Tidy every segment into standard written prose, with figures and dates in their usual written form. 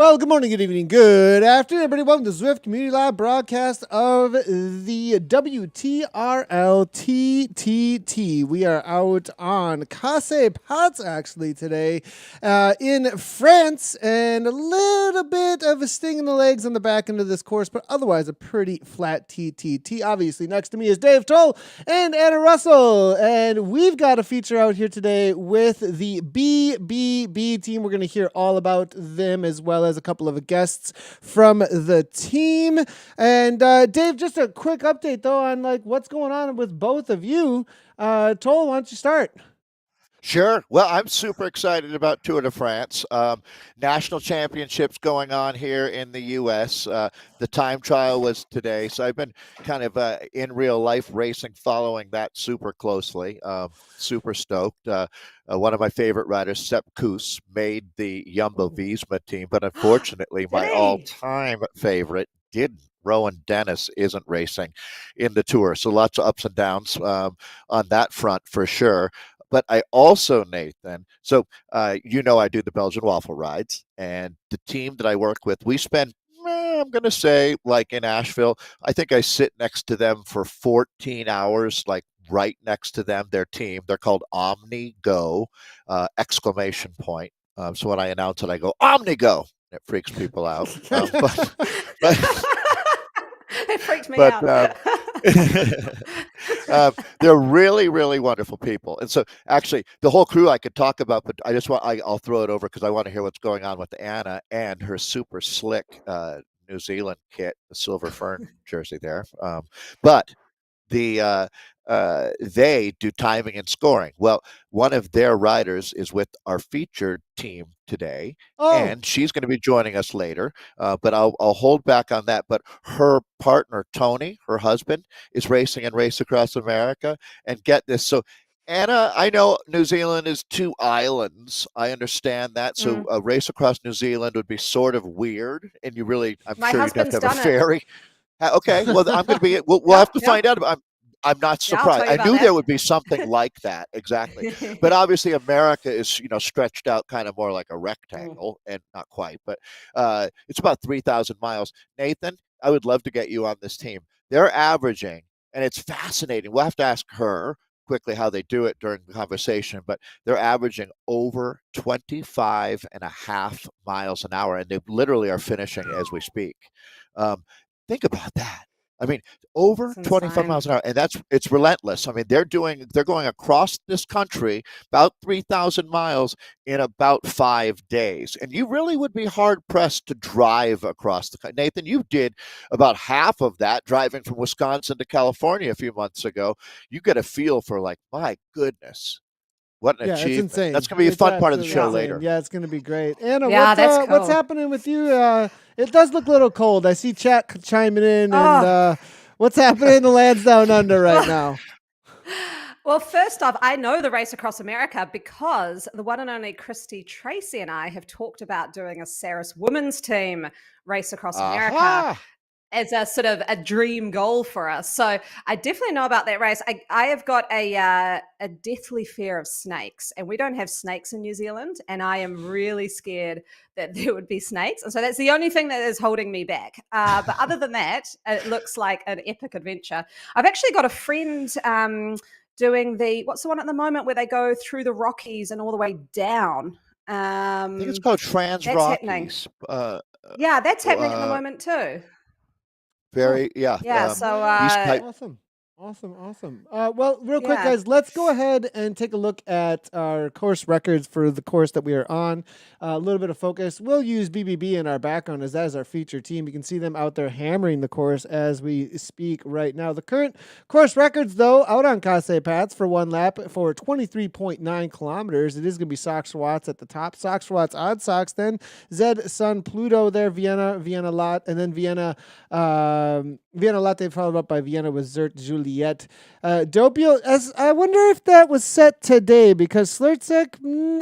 Well, good morning, good evening, good afternoon, everybody. Welcome to Zwift Community Live broadcast of the WTRL TTT. We are out on Casse Pats actually today in France, and a little bit of a sting in the legs on the back end of this course, but otherwise a pretty flat TTT. Obviously, next to me is Dave Towle and Anna Russell, and we've got a feature out here today with the BBB team. We're going to hear all about them as well as a couple of guests from the team. And Dave, just a quick update though on like what's going on with both of you. Towle, why don't you start? Sure. Well, I'm super excited about Tour de France. National championships going on here in the U.S. The time trial was today, so I've been kind of in real life racing, following that super closely. Super stoked. One of my favorite riders, Sepp Kuss, made the Jumbo-Visma team, but unfortunately, Did my he? all-time favorite didn't. Rowan Dennis isn't racing in the Tour, so lots of ups and downs on that front for sure. But I also, Nathan, so I do the Belgian waffle rides, and the team that I work with, we spend, I'm going to say, like in Asheville, I think I sit next to them for 14 hours, like right next to them, their team. They're called Omni Go, exclamation point. So when I announce it, I go, Omni Go. It freaks people out. But It freaked me but out. they're really, really wonderful people. And so, actually, the whole crew I could talk about, but I'll throw it over because I want to hear what's going on with Anna and her super slick New Zealand kit, the Silver Fern jersey there. But they do timing and scoring. Well, one of their riders is with our featured team today, and she's going to be joining us later. But I'll hold back on that. But her partner Tony, her husband, is racing in Race Across America. And get this, so. Anna, I know New Zealand is two islands. I understand that. So a race across New Zealand would be sort of weird, and I'm My sure you'd have husband's to have a done it. ferry. Okay, well, I'm going to be. We'll Yeah, have to yeah. find out. I'm not Yeah, I'll tell surprised. you I about knew that. there would be something like that, exactly. But obviously, America is stretched out kind of more like a rectangle, and not quite, but it's about 3,000 miles. Nathan, I would love to get you on this team. They're averaging, and it's fascinating. We'll have to ask her quickly how they do it during the conversation, but they're averaging over 25 and a half miles an hour, and they literally are finishing as we speak. Um, think about that. I mean, over It's 25 insane. miles an hour, and it's relentless. I mean, they're going across this country about 3,000 miles in about 5 days, and you really would be hard pressed to drive across the country. Nathan, you did about half of that driving from Wisconsin to California a few months ago. You get a feel for, like, my goodness, what an Yeah, it's achievement. insane. That's going to be a It's fun part of the absolutely show insane. later. Yeah, it's going to be great. Anna, Yeah, that's what's cool. happening with you? It does look a little cold. I see chat chiming in, and what's happening in the lands down under right now? Well, first off, I know the Race Across America because the one and only Christy Tracy and I have talked about doing a Saris women's team Race Across America Aha! as a sort of a dream goal for us. So I definitely know about that race. I have got a deathly fear of snakes, and we don't have snakes in New Zealand, and I am really scared that there would be snakes. And so that's the only thing that is holding me back. But other than that, it looks like an epic adventure. I've actually got a friend doing what's the one at the moment where they go through the Rockies and all the way down? I think it's called Trans That's happening. Rockies. Yeah, that's happening at the moment too. Very, yeah. Yeah, so East type. Awesome. Well, real quick, Yeah. guys, let's go ahead and take a look at our course records for the course that we are on. A little bit of focus. We'll use BBB in our background as that is our feature team. You can see them out there hammering the course as we speak right now. The current course records, though, out on Casse Pats for one lap for 23.9 kilometers. It is going to be Sox Watts at the top. Sox Watts, Odd Sox, then Zed, Sun, Pluto there, Vienna Lot, and then Vienna Latte followed up by Vienna with Zert, Juliet. Doppio, as I wonder if that was set today because Slurtzek,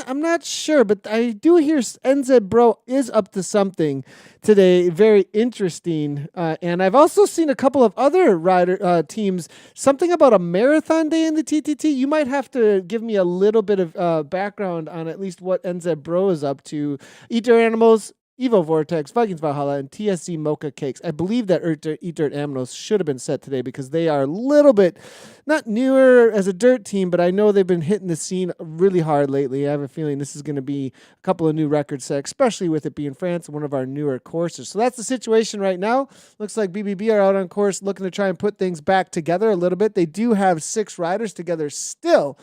I'm not sure, but I do hear NZ Bro is up to something today. Very interesting. And I've also seen a couple of other rider teams, something about a marathon day in the TTT. You might have to give me a little bit of background on at least what NZ Bro is up to. Eat Your Animals, Evo Vortex, Vikings Valhalla, and TSC Mocha Cakes. I believe that Eat Dirt Aminos should have been set today because they are a little bit, not newer as a dirt team, but I know they've been hitting the scene really hard lately. I have a feeling this is going to be a couple of new records set, especially with it being France, one of our newer courses. So that's the situation right now. Looks like BBB are out on course looking to try and put things back together a little bit. They do have 6 riders together still.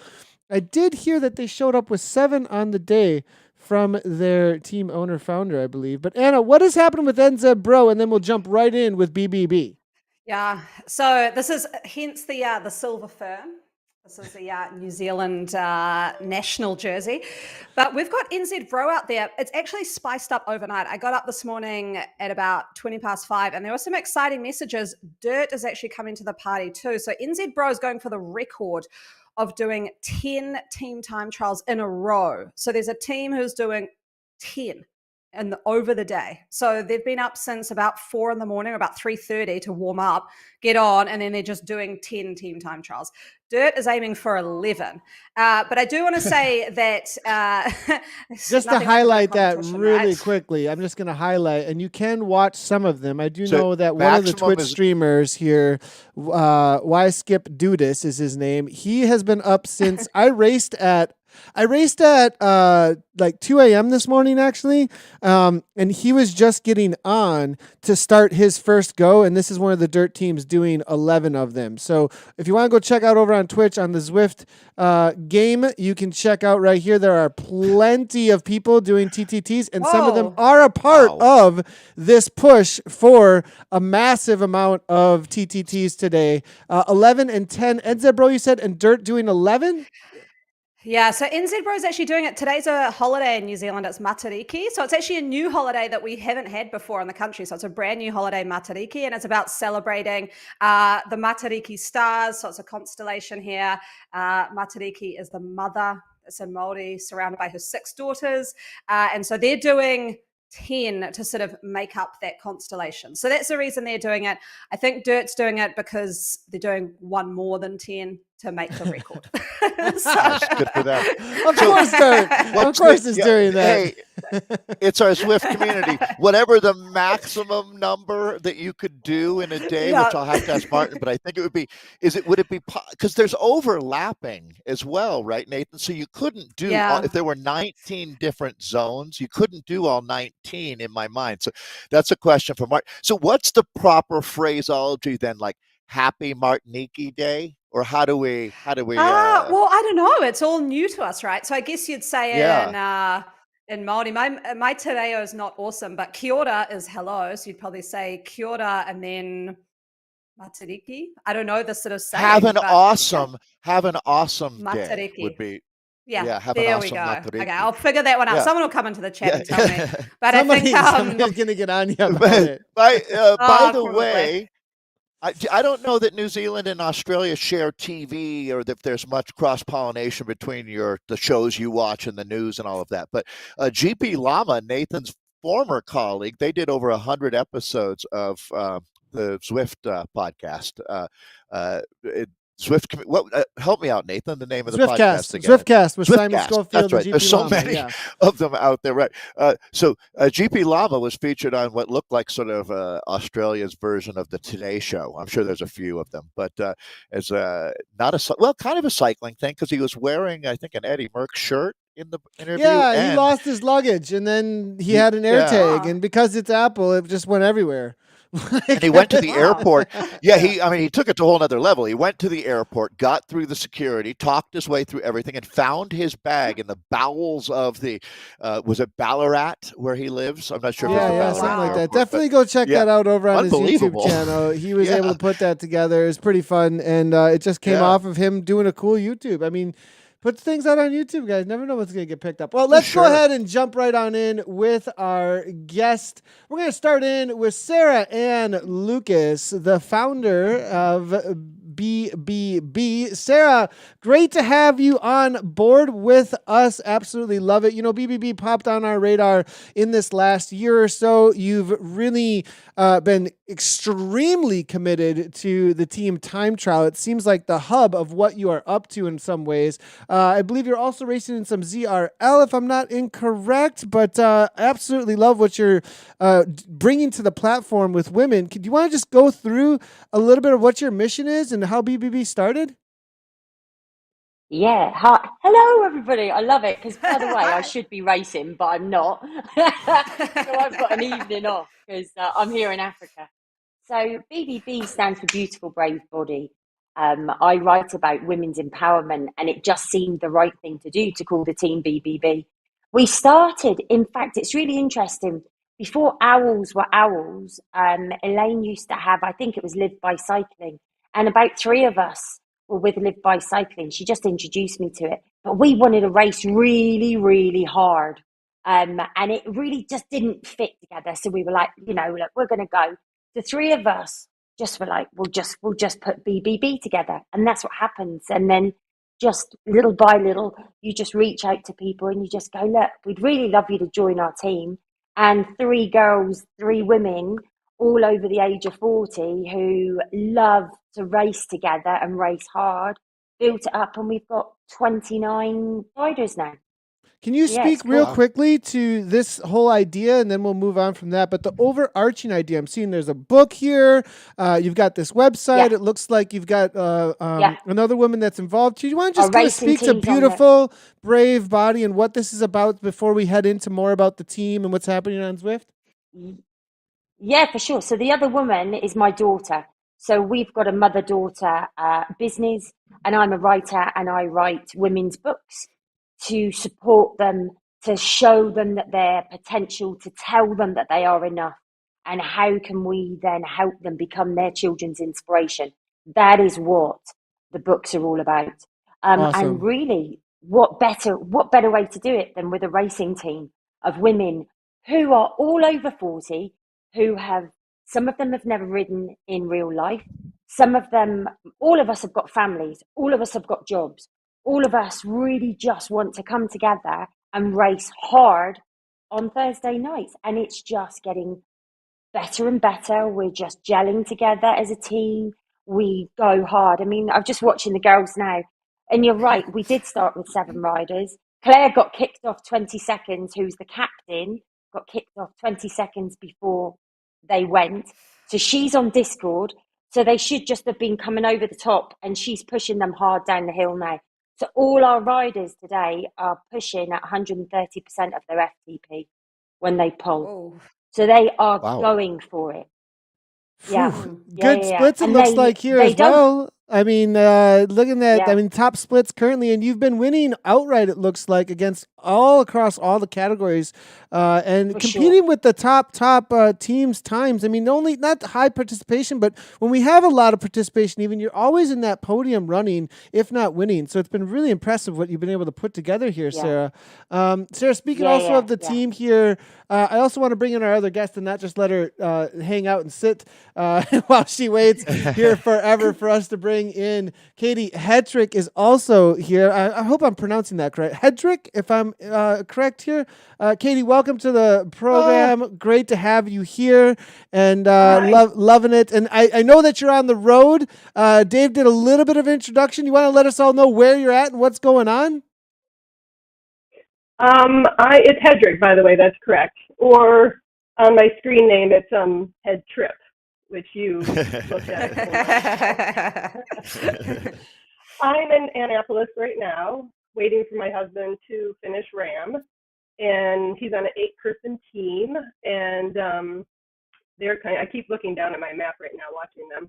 I did hear that they showed up with 7 on the day from their team owner founder, I believe. But Anna, what has happened with NZ Bro? And then we'll jump right in with BBB. Yeah. So this is hence the silver fur. This is the New Zealand national jersey. But we've got NZ Bro out there. It's actually spiced up overnight. I got up this morning at about 5:20, and there were some exciting messages. Dirt is actually coming to the party too. So NZ Bro is going for the record of doing 10 team time trials in a row. So there's a team who's doing 10 over the day. So they've been up since about 4 a.m, about 3:30 to warm up, get on, and then they're just doing 10 team time trials. Dirt is aiming for 11. But I do want to say that just to highlight that really quickly, I'm just going to highlight, and you can watch some of them. I do know that one of the Twitch streamers here, Why Skip Dudis is his name. He has been up since I raced at like 2 a.m. this morning, actually. And he was just getting on to start his first go. And this is one of the dirt teams doing 11 of them. So if you want to go check out over on Twitch on the Zwift game, you can check out right here. There are plenty of people doing TTTs, and some of them are a part of this push for a massive amount of TTTs today. 11 and 10. NZ Bro, you said, and dirt doing 11? Yeah, so NZ Bro is actually doing it. Today's a holiday in New Zealand. It's Matariki. So it's actually a new holiday that we haven't had before in the country. So it's a brand new holiday, Matariki, and it's about celebrating the Matariki stars. So it's a constellation here. Matariki is the mother. It's in Māori, surrounded by her 6 daughters. And so they're doing 10 to sort of make up that constellation. So that's the reason they're doing it. I think Dirt's doing it because they're doing one more than 10 to make the record. That's good for them. Of course, Dirt. Of course, it's doing that. Hey, it's our Zwift community. Whatever the maximum number that you could do in a day, which I'll have to ask Martin, but I think it would be, would it be, because there's overlapping as well, right, Nathan? So you couldn't do, if there were 19 different zones, you couldn't do all 19 in my mind. So that's a question for Martin. So what's the proper phraseology then? Like Happy Martiniki Day? Or how do we? Well, I don't know. It's all new to us, right? So I guess you'd say it in Māori. My te reo is not awesome, but kia ora is hello. So you'd probably say kia ora and then matariki. I don't know the sort of saying. Have an awesome matariki. Day would be. Yeah, have there an awesome we go. matariki. Okay, I'll figure that one out. Someone will come into the chat and tell me. But somebody's going to get on you about it. By the way, I don't know that New Zealand and Australia share TV or that there's much cross-pollination between the shows you watch and the news and all of that. But GP Llama, Nathan's former colleague, they did over 100 episodes of the Zwift podcast. Help me out, Nathan. The name of the podcast again. Zwiftcast with Simon Schofield. That's right. And GP There's so Llama, many of them out there, right? So GP Llama was featured on what looked like sort of Australia's version of the Today Show. I'm sure there's a few of them, but as kind of a cycling thing because he was wearing, I think, an Eddie Merckx shirt in the interview. Yeah, he lost his luggage and then he had an air tag, and because it's Apple, it just went everywhere. And he went to the airport. Yeah, he took it to a whole nother level. He went to the airport, got through the security, talked his way through everything, and found his bag in the bowels of the, was it Ballarat where he lives? I'm not sure if it's Ballarat something like airport, that. Definitely go check that out over on his YouTube channel. He was able to put that together. It was pretty fun, and it just came off of him doing a cool YouTube. I mean, put things out on YouTube, guys. Never know what's going to get picked up. Well, let's go ahead and jump right on in with our guest. We're going to start in with Sarah Ann Lucas, the founder of BBB. Sarah, great to have you on board with us. Absolutely love it. You know, BBB popped on our radar in this last year or so. You've really been extremely committed to the team time trial. It seems like the hub of what you are up to in some ways. I believe you're also racing in some ZRL, if I'm not incorrect, but absolutely love what you're bringing to the platform with women. Do you want to just go through a little bit of what your mission is and how BBB started? Yeah. Hi. Hello, everybody. I love it because, by the way, I should be racing, but I'm not. So I've got an evening off because I'm here in Africa. So BBB stands for Beautiful Brave Body. I write about women's empowerment, and it just seemed the right thing to do to call the team BBB. We started, in fact, it's really interesting. Before owls were owls, Elaine used to have, I think it was Live by Cycling, and about three of us were with Live by Cycling. She just introduced me to it, but we wanted to race really, really hard. And it really just didn't fit together. So we were like, look, we're going to go. The three of us just were like, we'll just put BBB together, and that's what happens. And then just little by little, you just reach out to people and you just go, look, we'd really love you to join our team. And three girls, three women, all over the age of 40, who love to race together and race hard, built it up, and we've got 29 riders now. Can you Yeah, speak it's real cool. quickly to this whole idea, and then we'll move on from that? But the overarching idea, I'm seeing there's a book here. You've got this website. Yeah, It looks like you've got yeah. another woman that's involved. Do you want to Our just kind of racing speak to team's on there. Beautiful Brave Body and what this is about before we head into more about the team and what's happening on Zwift? Yeah, for sure. So the other woman is my daughter. So we've got a mother-daughter business, and I'm a writer, and I write women's books to support them, to show them that their potential, to tell them that they are enough, and how can we then help them become their children's inspiration. That is what the books are all about. And Awesome. really, what better way to do it than with a racing team of women who are all over 40, who have, some of them have never ridden in real life. Some of them, all of us have got families, all of us have got jobs, all of us really just want to come together and race hard on Thursday nights. And it's just getting better and better. We're just gelling together as a team. We go hard. I mean, I'm just watching the girls now. And you're right, we did start with 7 riders. Claire got kicked off 20 seconds, who's the captain, got kicked off 20 seconds before they went. So she's on Discord. So they should just have been coming over the top, and she's pushing them hard down the hill now. So all our riders today are pushing at 130% of their FTP when they pull. Oh, So they are Wow. going for it. Yeah. Phew. Yeah, Good yeah, yeah. splits, it And looks like here they as don't, well. I mean, looking at, I yeah, mean, top splits currently, and you've been winning outright, it looks like, against all across all the categories, and for sure. competing with the top teams times. I mean, only not high participation, but when we have a lot of participation, even you're always in that podium running, if not winning. So it's been really impressive what you've been able to put together here, Yeah. Sarah. Sarah, speaking Yeah, also yeah, of the yeah. team here, I also want to bring in our other guest and not just let her hang out and sit while she waits here forever for us to bring in Katie. Hedrick is also here. I hope I'm pronouncing that correct. Hedrick, if I'm correct here. Katie, welcome to the program. Great to have you here, and loving it. And I know that you're on the road. Dave did a little bit of introduction. You want to let us all know where you're at and what's going on? It's Hedrick, by the way, that's correct. Or on my screen name, it's Head Trip, which you looked at. I'm in Annapolis right now, waiting for my husband to finish RAM, and he's on an 8-person team. And I keep looking down at my map right now, watching them,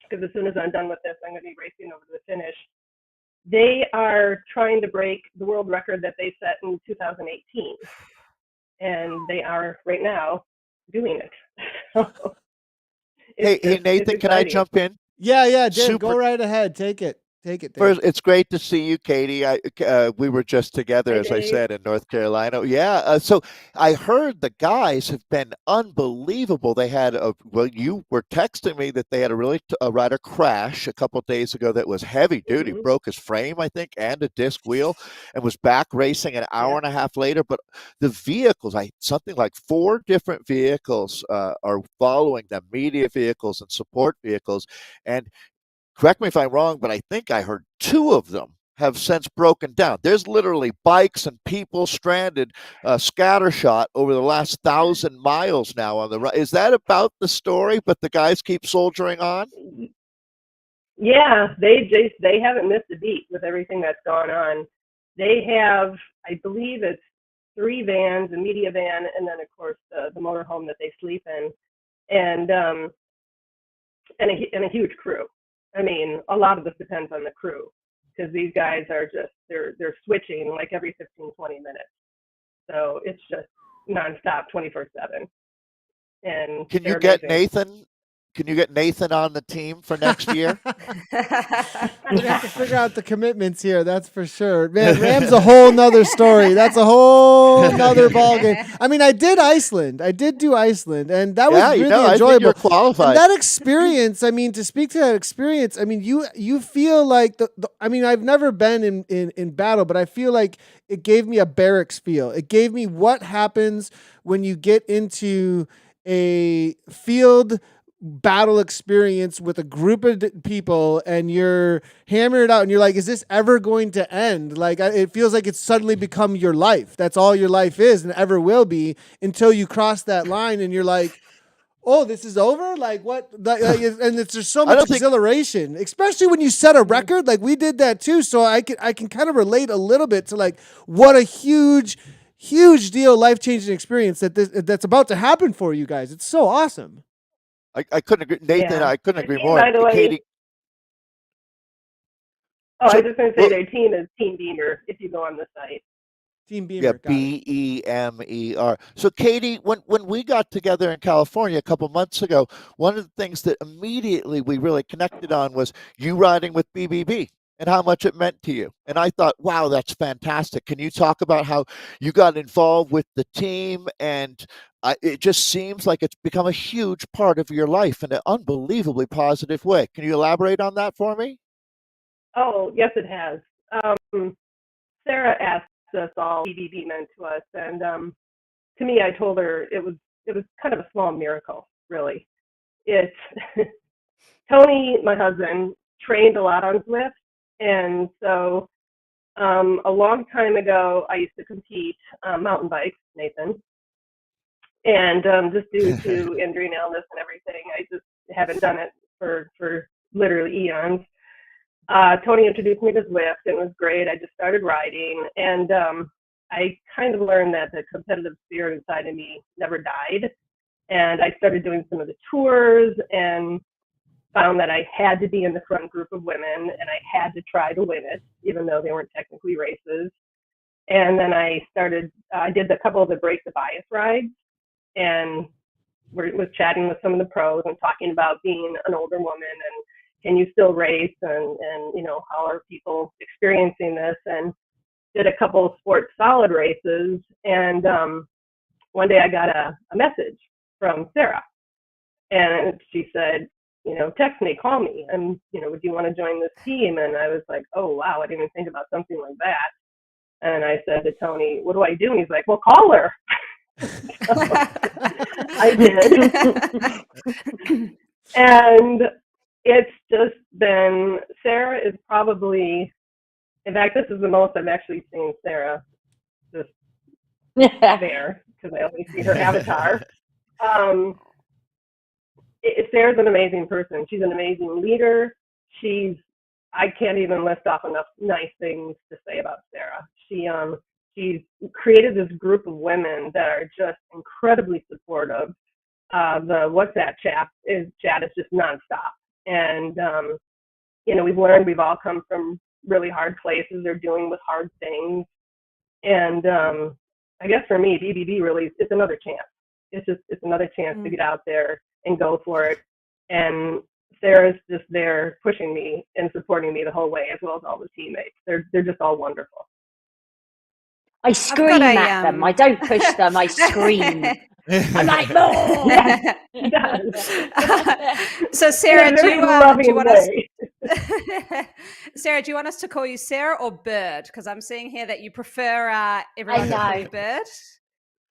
because as soon as I'm done with this, I'm going to be racing over to the finish. They are trying to break the world record that they set in 2018, and they are right now doing it. So Hey, Nathan, can I jump in? Yeah, Dave, Super go right ahead. Take it. Take it, Dave. First, it's great to see you, Katie. We were just together, Hi, as I Dave. said, in North Carolina. Yeah. So I heard the guys have been unbelievable. They had well, you were texting me that they had a rider crash a couple of days ago that was heavy duty, Mhm. broke his frame, I think, and a disc wheel, and was back racing an hour Yeah. and a half later. But the vehicles, something like 4 different vehicles are following them, media vehicles and support vehicles, and correct me if I'm wrong, but I think I heard 2 of them have since broken down. There's literally bikes and people stranded, scattershot over the last 1,000 miles now on the run. Is that about the story? But the guys keep soldiering on. Yeah, they haven't missed a beat with everything that's gone on. They have, I believe it's 3 vans, a media van, and then of course the motorhome that they sleep in, and and a huge crew. I mean, a lot of this depends on the crew because these guys are just they're switching like every 15, 20 minutes. So it's just nonstop, 24/7, and Can you they're get amazing. Nathan? Can you get Nathan on the team for next year? We'd have to figure out the commitments here. That's for sure. Man, Ram's a whole nother story. That's a whole nother ballgame. I mean, I did Iceland. I did do Iceland, and that was really I think enjoyable. you're qualified. And that experience, I mean, to speak to that experience, I mean, you feel like I mean, I've never been in battle, but I feel like it gave me a barracks feel. It gave me what happens when you get into a field battle experience with a group of people and you're hammering it out and you're like, is this ever going to end? Like, it feels like it's suddenly become your life. That's all your life is and ever will be until you cross that line and you're like, oh, this is over? Like what? And it's just so I much don't think exhilaration, especially when you set a record. Like we did that too. So I can kind of relate a little bit to like what a huge deal, life-changing experience that's about to happen for you guys. It's so awesome. I couldn't agree, Nathan. Yeah. I couldn't Their agree team, more. by the way. Katie. Oh, I So was just going to say well, their team is Team Beamer if you go on the site. Team yeah, Beamer, got it. Bemer. So, Katie, when we got together in California a couple months ago, one of the things that immediately we really connected on was you riding with BBB and how much it meant to you. And I thought, wow, that's fantastic. Can you talk about how you got involved with the team? And it just seems like it's become a huge part of your life in an unbelievably positive way. Can you elaborate on that for me? Oh, yes, it has. Sarah asked us all BBB meant to us, and to me, I told her it was kind of a small miracle, really. It's Tony, my husband, trained a lot on Zwift, and so a long time ago, I used to compete mountain bikes, Nathan, and just due to injury and illness and everything, I just haven't done it for literally eons. Tony introduced me to Zwift. It was great. I just started riding, and I kind of learned that the competitive spirit inside of me never died. And I started doing some of the tours and found that I had to be in the front group of women and I had to try to win it, even though they weren't technically races. And then I did a couple of the Break the Bias rides and was chatting with some of the pros and talking about being an older woman and can you still race and you know how are people experiencing this and did a couple of sports solid races and one day I got a message from Sarah and she said, you know, text me, call me, and you know, would you want to join this team? And I was like, oh wow, I didn't even think about something like that. And I said to Tony, what do I do? And he's like, well, call her. So I did. And it's just been, Sarah is probably, in fact, this is the most I've actually seen Sarah just there because I only see her avatar. Sarah's an amazing person. She's an amazing leader. I can't even list off enough nice things to say about Sarah. She's created this group of women that are just incredibly supportive. The WhatsApp chat is just nonstop. And, you know, we've all come from really hard places or dealing with hard things. And I guess for me, BBB really, it's another chance. It's another chance to get out there and go for it. And Sarah's just there pushing me and supporting me the whole way, as well as all the teammates. They're just all wonderful. I I've got scream a at them. I don't push them. I scream. I'm like, more. Yes, he does. So In Sarah, a very do loving you want us way. Sarah, do you want us to call you Sarah or Bird? Because I'm seeing here that you prefer everyone to call you know. Bird.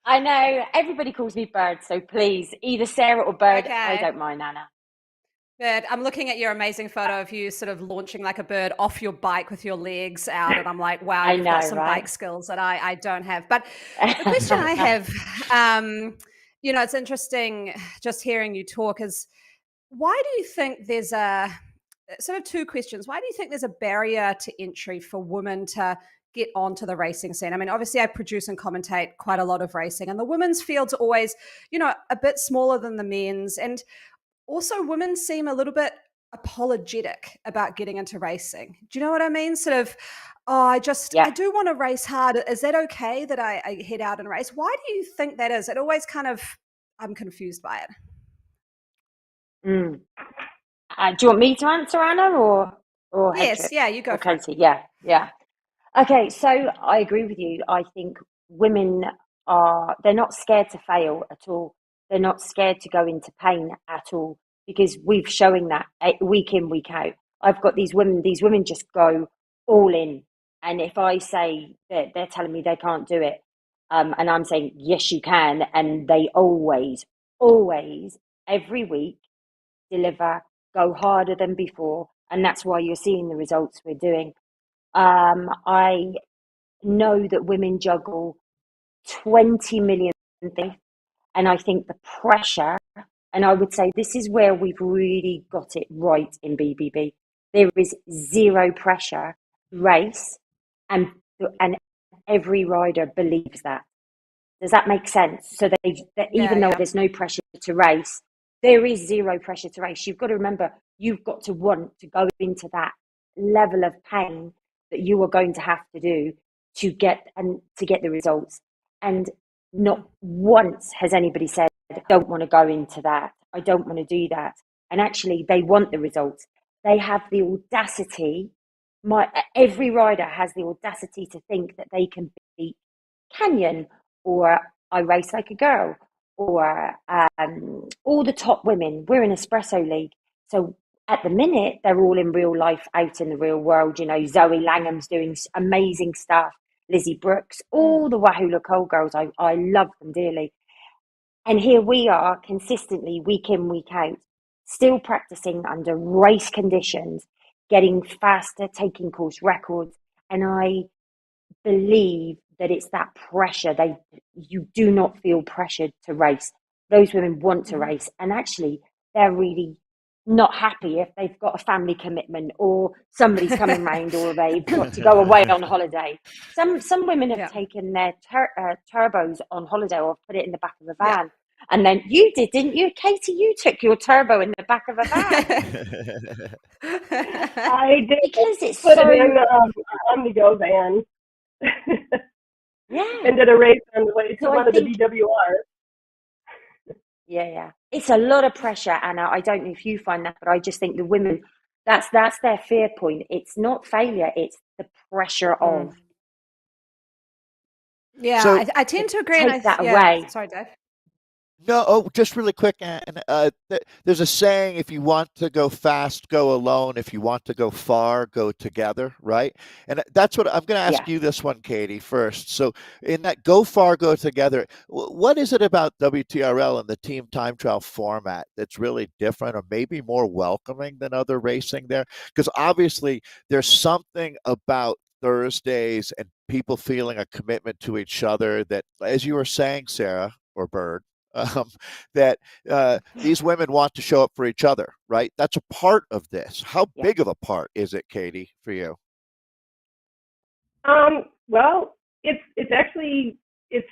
I know. Everybody calls me Bird, so please, either Sarah or Bird. I Okay. don't mind, Anna. Bird, I'm looking at your amazing photo of you sort of launching like a bird off your bike with your legs out. And I'm like, wow, I you've got know, some right? bike skills that I don't have. But the question I have, it's interesting just hearing you talk is why do you think there's sort of two questions. Why do you think there's a barrier to entry for women to get onto the racing scene? I mean, obviously I produce and commentate quite a lot of racing, and the women's field's always, a bit smaller than the men's. And also women seem a little bit apologetic about getting into racing. Do you know what I mean? Sort of, oh, I Yeah. do want to race hard. Is that okay that I head out and race? Why do you think that is? It always kind of, I'm confused by it. Mm. Do you want me to answer, Anna, or Yes, Hedrick yeah, you go or for it. Katie? Yeah, yeah. Okay, so I agree with you. I think women they're not scared to fail at all. They're not scared to go into pain at all because we've showing that week in, week out. I've got these women just go all in. And if I say that they're telling me they can't do it, and I'm saying, yes, you can. And they always, every week deliver, go harder than before. And that's why you're seeing the results we're doing. I know that women juggle 20 million things, and I think the pressure, and I would say this is where we've really got it right in BBB. There is zero pressure race, and every rider believes that. Does that make sense? So even though Yeah. there's no pressure to race, there is zero pressure to race. You've got to remember, you've got to want to go into that level of pain that you are going to have to do to get the results. And not once has anybody said, I don't want to go into that. I don't want to do that. And actually, they want the results. They have the audacity. Every rider has the audacity to think that they can beat Canyon or I Race Like a Girl or all the top women. We're in Espresso League. So at the minute, they're all in real life out in the real world. You know, Zoe Langham's doing amazing stuff. Lizzie Brooks, all the Wahoo Cole girls. I love them dearly. And here we are consistently, week in, week out, still practicing under race conditions, getting faster, taking course records. And I believe that it's that pressure. You do not feel pressured to race. Those women want to race, and actually, they're really not happy if they've got a family commitment or somebody's coming round or they've got to go away on holiday. Some women have Yeah. taken their turbos on holiday or put it in the back of a Yeah. van. And then you did, didn't you, Katie? You took your turbo in the back of a van I did because it's put so it in on the go van yeah. and did a race on the way to So I one of the think BWRs. yeah. It's a lot of pressure, Anna. I don't know if you find that, but I just think the women, that's their fear point. It's not failure, it's the pressure of Yeah, So I tend to agree. take that away. Sorry, Dave. no, just really quick, and there's a saying: if you want to go fast, go alone. If you want to go far, go together. Right? And that's what I'm going to ask Yeah. you this one, Katie, first. So, in that go far, go together, what is it about WTRL and the team time trial format that's really different, or maybe more welcoming than other racing there? Because obviously, there's something about Thursdays and people feeling a commitment to each other that, as you were saying, Sarah or Bird, um, that these women want to show up for each other, right? That's a part of this. How Yeah. big of a part is it, Katie, for you? Well, it's actually it's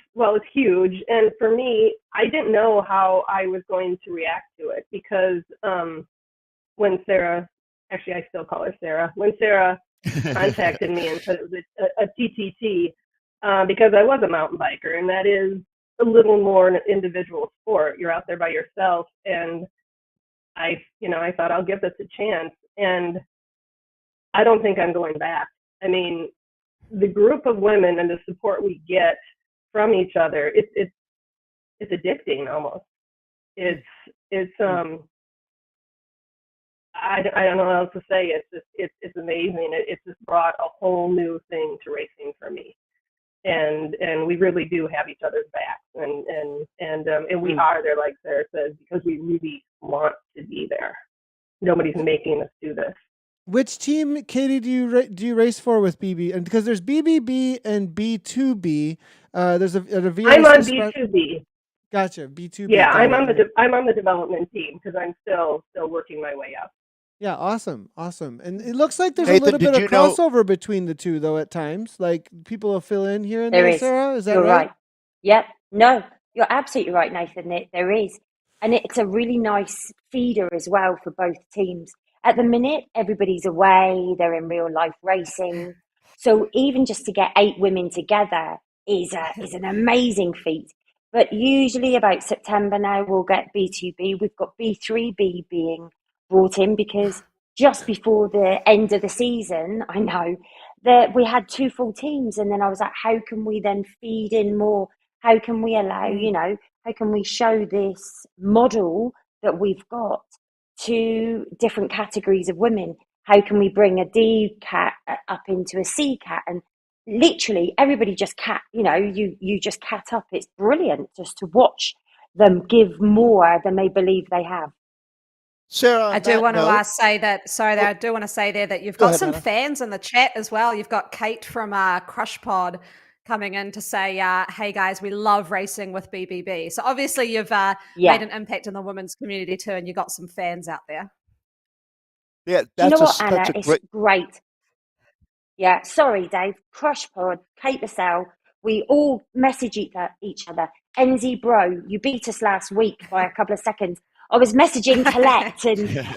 huge, and for me, I didn't know how I was going to react to it because when Sarah, actually I still call her Sarah, when Sarah contacted me and said it was a TTT, because I was a mountain biker, and that is a little more an individual sport. You're out there by yourself, and I thought I'll give this a chance, and I don't think I'm going back. I mean, the group of women and the support we get from each other, it's addicting almost. It's I don't know what else to say. It's amazing. It's just brought a whole new thing to racing for me, and we really do have each other's backs, and we are there, like Sarah says, because we really want to be there. Nobody's making us do this. Which team, Katie, do you race for with BB? And because there's BBB and B2B, there's a I'm on B2B. Gotcha, B2B. Yeah, I'm on the development team because I'm still working my way up. Yeah, awesome. And it looks like there's Nathan, a little bit of you know- crossover between the two, though. At times, like people will fill in here and There there. is. Sarah, is that You're right? right. Yep. No, you're absolutely right, Nathan. There is. And it's a really nice feeder as well for both teams. At the minute, everybody's away, they're in real life racing. So even just to get 8 women together is an amazing feat. But usually about September now, we'll get B2B. We've got B3B being brought in because just before the end of the season, I know that we had 2 full teams. And then I was like, how can we then feed in more? How can we allow, how can we show this model that we've got to different categories of women? How can we bring a D cat up into a C cat? And literally everybody just you just cat up. It's brilliant just to watch them give more than they believe they have. Sarah, I do want to say that. Sorry, I do want to say there that you've got some fans in the chat as well. You've got Kate from Crush Pod coming in to say, "Hey guys, we love racing with BBB." So obviously you've made an impact in the women's community too, and you got some fans out there. Yeah, do you know what, Anna? It's great. Yeah, sorry, Dave. Crush Pod, Kate LaSalle. We all message each other. NZ bro, you beat us last week by a couple of seconds. I was messaging Colette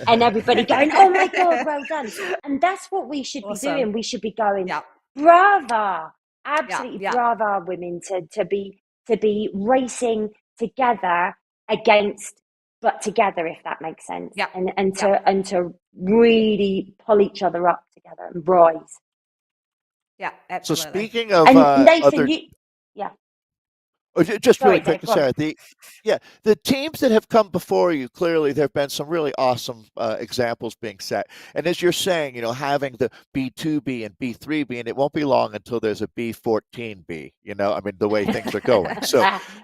and everybody going, oh my God, well done. And that's what we should be doing. We should be going, brava, absolutely brava women to be racing together against, but together, if that makes sense. Yeah. And to really pull each other up together and rise. Yeah, absolutely. So speaking of Nathan, just really quick, Sarah. The teams that have come before you, clearly there have been some really awesome examples being set. And as you're saying, having the B2B and B3B, and it won't be long until there's a B14B. The way things are going.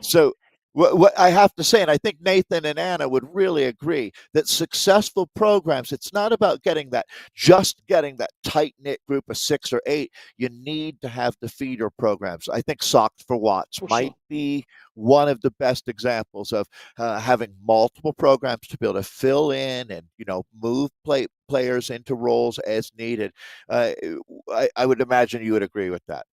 So what I have to say, and I think Nathan and Anna would really agree, that successful programs, it's not about getting that tight-knit group of 6 or 8. You need to have the feeder programs. I think Socks for Watts might be one of the best examples of having multiple programs to be able to fill in and, move players into roles as needed. I would imagine you would agree with that.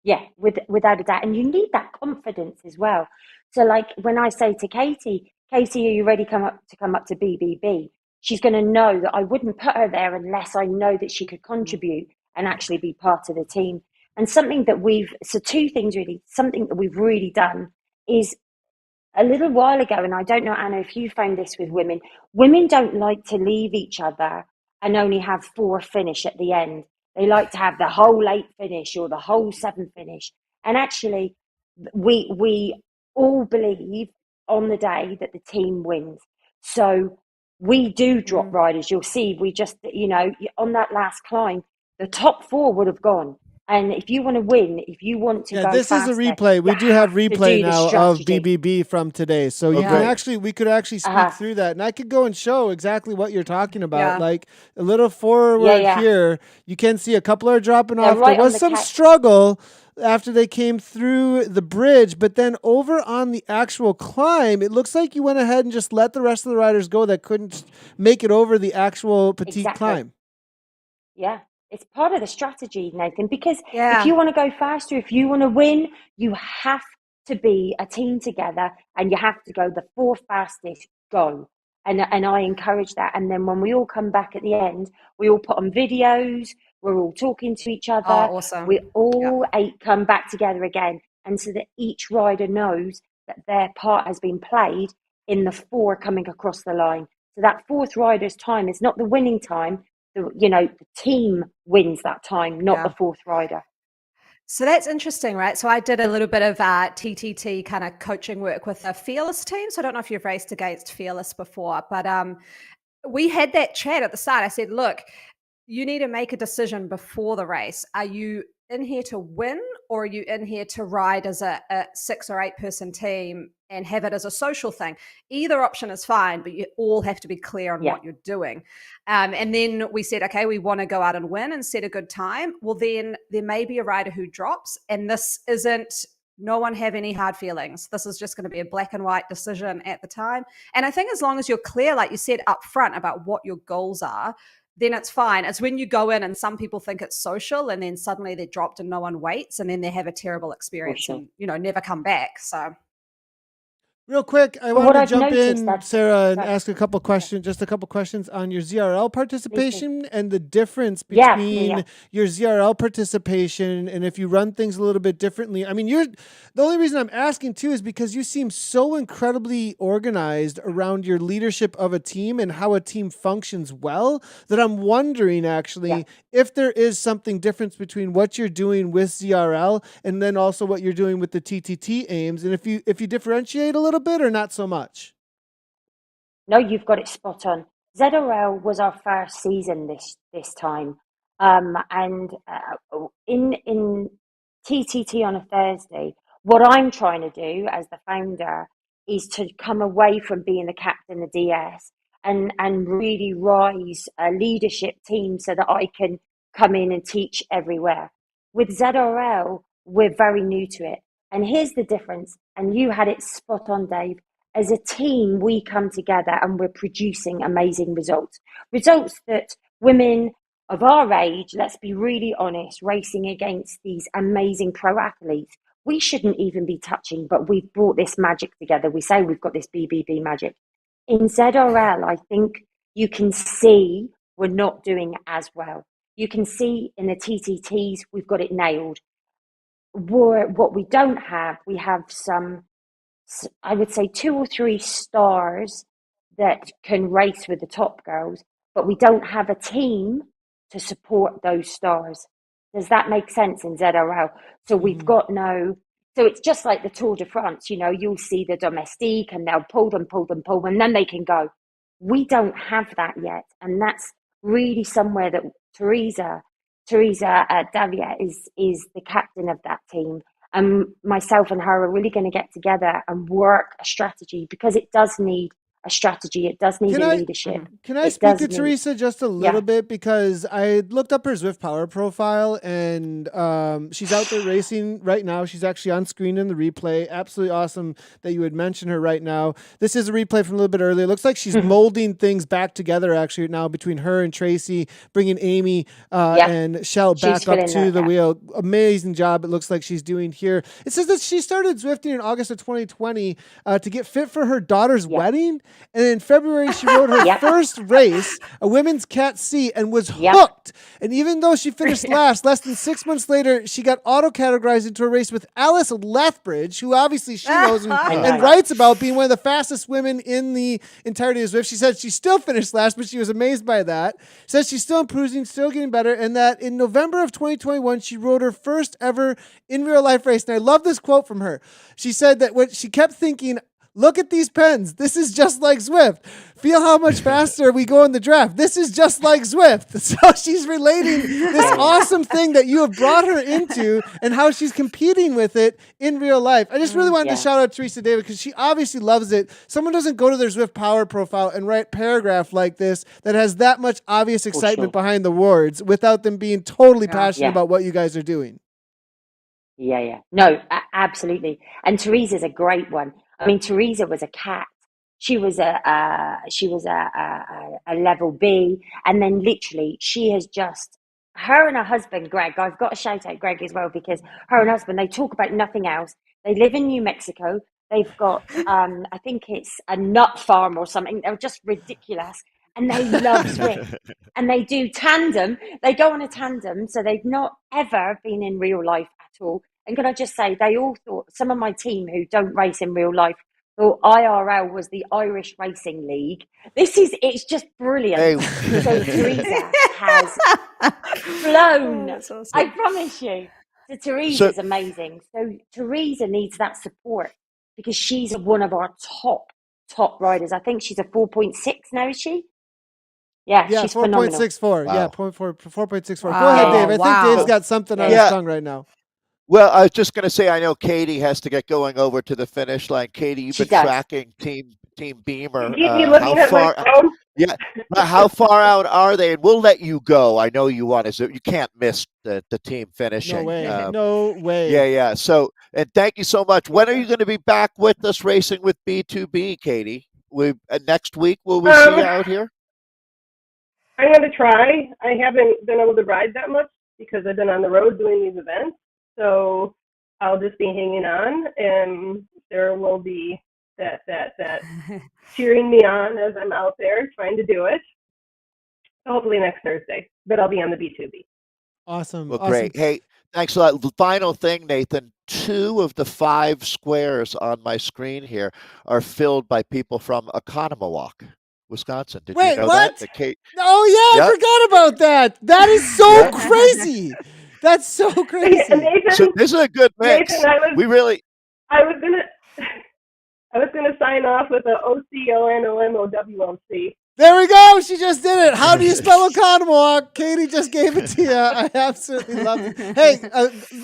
Yeah, without a doubt. And you need that confidence as well. So like when I say to Katie, are you ready to come up to BBB? She's going to know that I wouldn't put her there unless I know that she could contribute and actually be part of the team. And something that two things really, something that we've really done is a little while ago, and I don't know, Anna, if you found this with women don't like to leave each other and only have 4 finish at the end. They like to have the whole 8 finish or the whole 7 finish. And actually, we all believe on the day that the team wins. So we do drop riders. You'll see, we just, on that last climb, the top 4 would have gone. And if you want to win, if you want to go this faster, is a replay. We do have replay now of strategy. BBB from today. So we could actually speak through that. And I could go and show exactly what you're talking about. Yeah. Like a little forward here, you can see a couple are dropping off. Right, there was some struggle after they came through the bridge, but then over on the actual climb, it looks like you went ahead and just let the rest of the riders go that couldn't make it over the actual petite climb. Yeah. It's part of the strategy, Nathan, because if you want to go faster, if you want to win, you have to be a team together and you have to go the 4 fastest, go. And I encourage that. And then when we all come back at the end, we all put on videos, we're all talking to each other. Oh, awesome. We all 8 come back together again. And so that each rider knows that their part has been played in the 4 coming across the line. So that 4th rider's time is not the winning time. The team wins that time, not Yeah. the 4th rider. So that's interesting, right? So I did a little bit of TTT kind of coaching work with a Fearless team. So I don't know if you've raced against Fearless before, but we had that chat at the start. I said, look, you need to make a decision before the race. Are you in here to win, or are you in here to ride as a 6 or 8 person team and have it as a social thing? Either option is fine, but you all have to be clear on what you're doing. And then we said, okay, we want to go out and win and set a good time. Well, then there may be a rider who drops, and this isn't, no one have any hard feelings. This is just going to be a black and white decision at the time. And I think as long as you're clear, like you said up front, about what your goals are, then it's fine. It's when you go in and some people think it's social, and then suddenly they're dropped and no one waits, and then they have a terrible experience and, never come back. So real quick, I But wanted what to I've jump noticed in, that- Sarah, and Sorry. ask a couple questions, just a couple questions on your ZRL participation and the difference Yeah, between your ZRL participation and if you run things a little bit differently. I mean, the only reason I'm asking too is because you seem so incredibly organized around your leadership of a team and how a team functions well, that I'm wondering actually if there is something difference between what you're doing with ZRL and then also what you're doing with the TTT aims, and if you differentiate a little bit or not so much. No, you've got it spot on. ZRL was our first season this time, and in TTT on a Thursday, what I'm trying to do as the founder is to come away from being the captain, the DS, and really rise a leadership team so that I can come in and teach everywhere. With ZRL, we're very new to it, and here's the difference. And you had it spot on, Dave. As a team, we come together and we're producing amazing results. Results that women of our age, let's be really honest, racing against these amazing pro athletes, we shouldn't even be touching, but we've brought this magic together. We say we've got this BBB magic. In ZRL, I think you can see we're not doing as well. You can see in the TTTs, we've got it nailed. What we don't have, we have some, I would say 2 or 3 stars that can race with the top girls, but we don't have a team to support those stars. Does that make sense in ZRL? So we've got so it's just like the Tour de France, you'll see the domestique and they'll pull them, and then they can go. We don't have that yet. And that's really somewhere that Teresa Davia is the captain of that team. And myself and her are really going to get together and work a strategy, because it does need a strategy. It does need leadership. Can I speak to Teresa just a little bit? Because I looked up her Zwift Power profile, and she's out there racing right now. She's actually on screen in the replay. Absolutely awesome that you would mention her right now. This is a replay from a little bit earlier. It looks like she's molding things back together actually now between her and Tracy, bringing Amy and Shell back up to the wheel. Amazing job it looks like she's doing here. It says that she started Zwifting in August of 2020 to get fit for her daughter's wedding. And in February, she rode her first race, a women's Cat C, and was hooked. And even though she finished last, less than 6 months later, she got auto-categorized into a race with Alice Lethbridge, who obviously she knows and writes about being one of the fastest women in the entirety of Zwift. She said she still finished last, but she was amazed by that. Says she's still improving, still getting better, and that in November of 2021, she rode her first ever in real life race. And I love this quote from her. She said that what she kept thinking, look at these pens. This is just like Zwift. Feel how much faster we go in the draft. This is just like Zwift. So she's relating this awesome thing that you have brought her into and how she's competing with it in real life. I just really wanted to shout out Teresa David, because she obviously loves it. Someone doesn't go to their Zwift Power profile and write paragraph like this that has that much obvious excitement behind the words without them being totally passionate about what you guys are doing. No, absolutely. And Teresa's a great one. I mean, Teresa was a cat. She was a level B, and then literally she has just, her and her husband Greg. I've got to shout out Greg as well, because her and husband, they talk about nothing else. They live in New Mexico. They've got I think it's a nut farm or something. They're just ridiculous, and they love Zwift. And they do tandem. They go on a tandem, so they've not ever been in real life at all. And can I just say, they all thought, some of my team who don't race in real life thought IRL was the Irish Racing League. It's just brilliant. Hey, So Teresa has Oh, flown. that's I awesome. promise you. So so Teresa's amazing. So Teresa needs that support because she's one of our top riders. I think she's a 4.6 now, is she? Yeah, Yeah, she's phenomenal. 4.64. Yeah, wow. 4.64. Go ahead, Yeah, Dave. yeah. I think Dave's Wow. got something Yeah, on yeah. his Yeah. tongue right now. Well, I was just going to say, I know Katie has to get going over to the finish line. Katie, you've She been does. tracking Team Beamer. You keep me How looking at my far? phone. Yeah, how far out are they? And we'll let you go. I know you want to. So you can't miss the team No finishing. way. No way. Yeah. So, and thank you so much. When are you going to be back with us racing with B2B, Katie? Next week will we see you out here? I'm going to try. I haven't been able to ride that much because I've been on the road doing these events. So I'll just be hanging on, and there will be that cheering me on as I'm out there trying to do it. Hopefully next Thursday, but I'll be on the B2B. Awesome. Well, Awesome. great. Hey, thanks a lot. The final thing, Nathan. 2 of the 5 squares on my screen here are filled by people from Oconomowoc, Wisconsin. Did you Wait, know what? that? Kate. Oh, yeah, I Yep. forgot about that. That is so Yep. crazy. That's so Yeah, crazy. So Nathan, this is a good mix. Nathan, We really. I was gonna sign off with a OCONOMOWLC. There we go. She just did it. How do you spell Oconomowoc? Katie just gave it to you. I absolutely love it. Hey,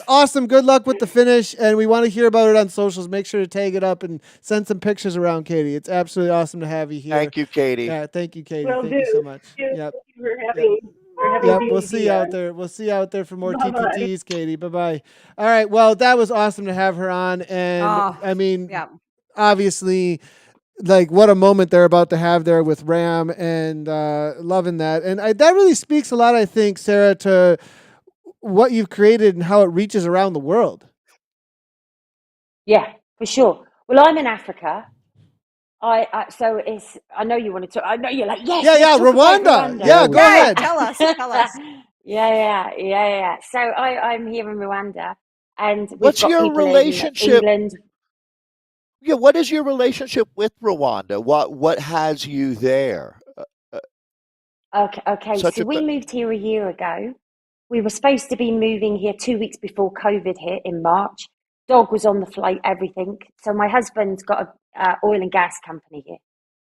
awesome. Good luck with the finish. And we want to hear about it on socials. Make sure to tag it up and send some pictures around, Katie. It's absolutely awesome to have you here. Thank you, Katie. Yeah, thank you, Katie. Will Thank do. you so much. Thank Yep. you for having Yep, BBB we'll see you on. out there. We'll see you out there for more Bye-bye. TTTs, Katie. Bye-bye. All right, well, that was awesome to have her on. And, I mean, Yeah. obviously, like, what a moment they're about to have there with Ram, and loving that. And that really speaks a lot, I think, Sarah, to what you've created and how it reaches around the world. Yeah, for sure. Well, I'm in Africa. So it's. I know you want to talk. I know you're like, yes. Yeah, let's talk about Rwanda. Rwanda. Yeah, go Yay, ahead. tell us. Tell us. Yeah. So I'm here in Rwanda, and we've What's got your people in relationship? England. Yeah, what is your relationship with Rwanda? What has you there? Okay. Such So a we good. moved here a year ago. We were supposed to be moving here 2 weeks before COVID hit in March. Dog was on the flight, everything. So my husband's got a oil and gas company here.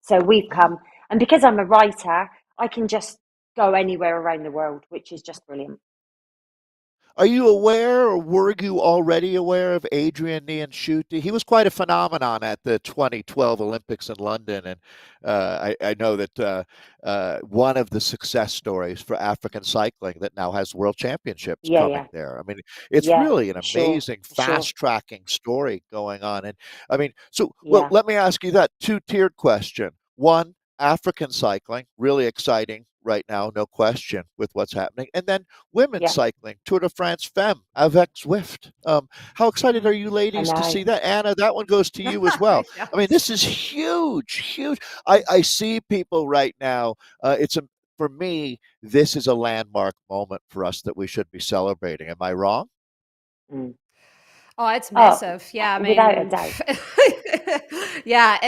So we've Oh. come, and because I'm a writer, I can just go anywhere around the world, which is just brilliant. Are you aware, or were you already aware of Adrian Niyonshuti? He was quite a phenomenon at the 2012 Olympics in London, and I know that one of the success stories for African cycling that now has world championships coming Yeah. there. I mean, it's Yeah, really an for sure. amazing For sure. fast tracking story going on. And I mean, so well, Yeah. let me ask you that two-tiered question. One, African cycling, really exciting right now, no question, with what's happening. And then women's Yeah. cycling, Tour de France Femme, avec Zwift. How excited are you I ladies to see know. that? Anna, that one goes to you as well. Yeah. I mean, this is huge. I see people right now. For me, this is a landmark moment for us that we should be celebrating. Am I wrong? Mm. Oh, it's Oh, massive. Yeah, I without a mean, doubt. yeah,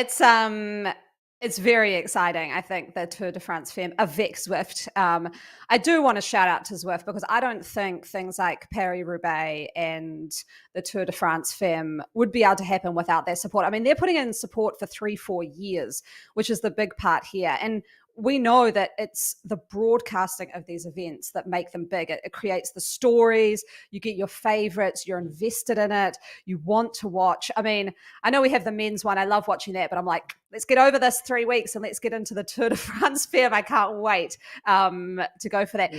it's very exciting. I think the Tour de France Femme avec Zwift. I do want to shout out to Zwift because I don't think things like Paris-Roubaix and the Tour de France Femme would be able to happen without their support. I mean, they're putting in support for 3-4 years, which is the big part here. And we know that it's the broadcasting of these events that make them big. It creates the stories. You get your favorites. You're invested in it. You want to watch. I mean, I know we have the men's one. I love watching that, but I'm like, let's get over this 3 weeks and let's get into the Tour de France Femme. I can't wait to go for that.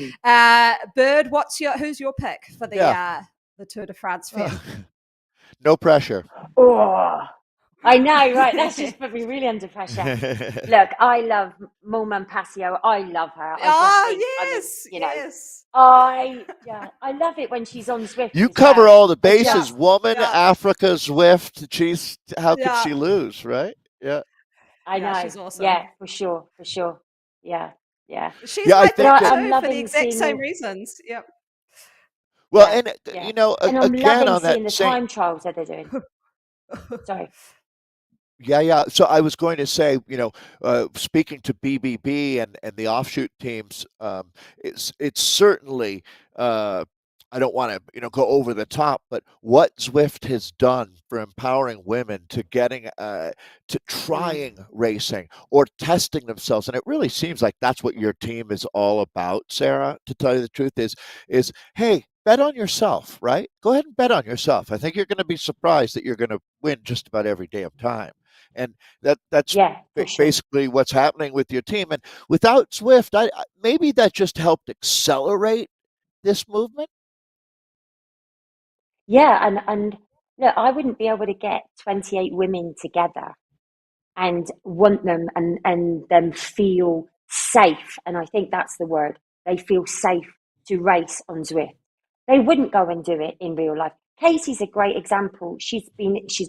Bird, who's your pick for the Tour de France Femme? No pressure. Oh, I know, right? That's just put me really under pressure. Look, I love Moulman Passio. I love her. Yes. I love it when she's on Zwift. You as cover well. all the bases, woman. Yeah. Africa, Zwift. How could Yeah. she lose, right? Yeah. I know. She's awesome. Yeah, for sure. Yeah. She's Yeah, I my think pick that- too I'm for the loving exact seeing same all- reasons. Yep. Well, Yeah, and yeah. you know, And I'm again loving on that seeing the same. time trials that they're doing. Sorry. Yeah. So I was going to say, speaking to BBB and the offshoot teams, it's certainly. I don't want to, go over the top, but what Zwift has done for empowering women to getting to Mm. trying racing or testing themselves, and it really seems like that's what your team is all about, Sarah. To tell you the truth, is hey, bet on yourself, right? Go ahead and bet on yourself. I think you're going to be surprised that you're going to win just about every damn time. And that's Yeah, for sure. basically what's happening with your team. And without Swift, maybe that just helped accelerate this movement. Yeah, and look, I wouldn't be able to get 28 women together and want them and them feel safe. And I think that's the word. They feel safe to race on Zwift. They wouldn't go and do it in real life. Casey's a great example. She's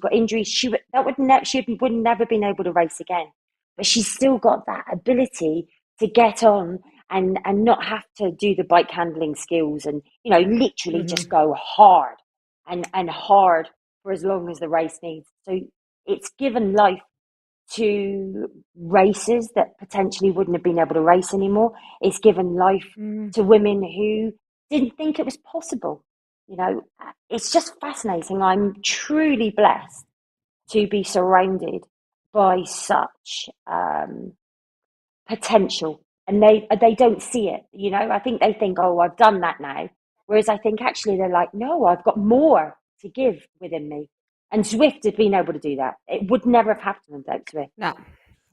got injuries. She would never been able to race again. But she's still got that ability to get on and not have to do the bike handling skills and literally Hmm. just go hard and hard for as long as the race needs. So it's given life to races that potentially wouldn't have been able to race anymore. It's given life Mm. to women who didn't think it was possible. It's just fascinating. I'm truly blessed to be surrounded by such potential, and they don't see it. I think they think, oh, I've done that now. Whereas I think actually they're like, no, I've got more to give within me. And Zwift had been able to do that. It would never have happened without Zwift. No. I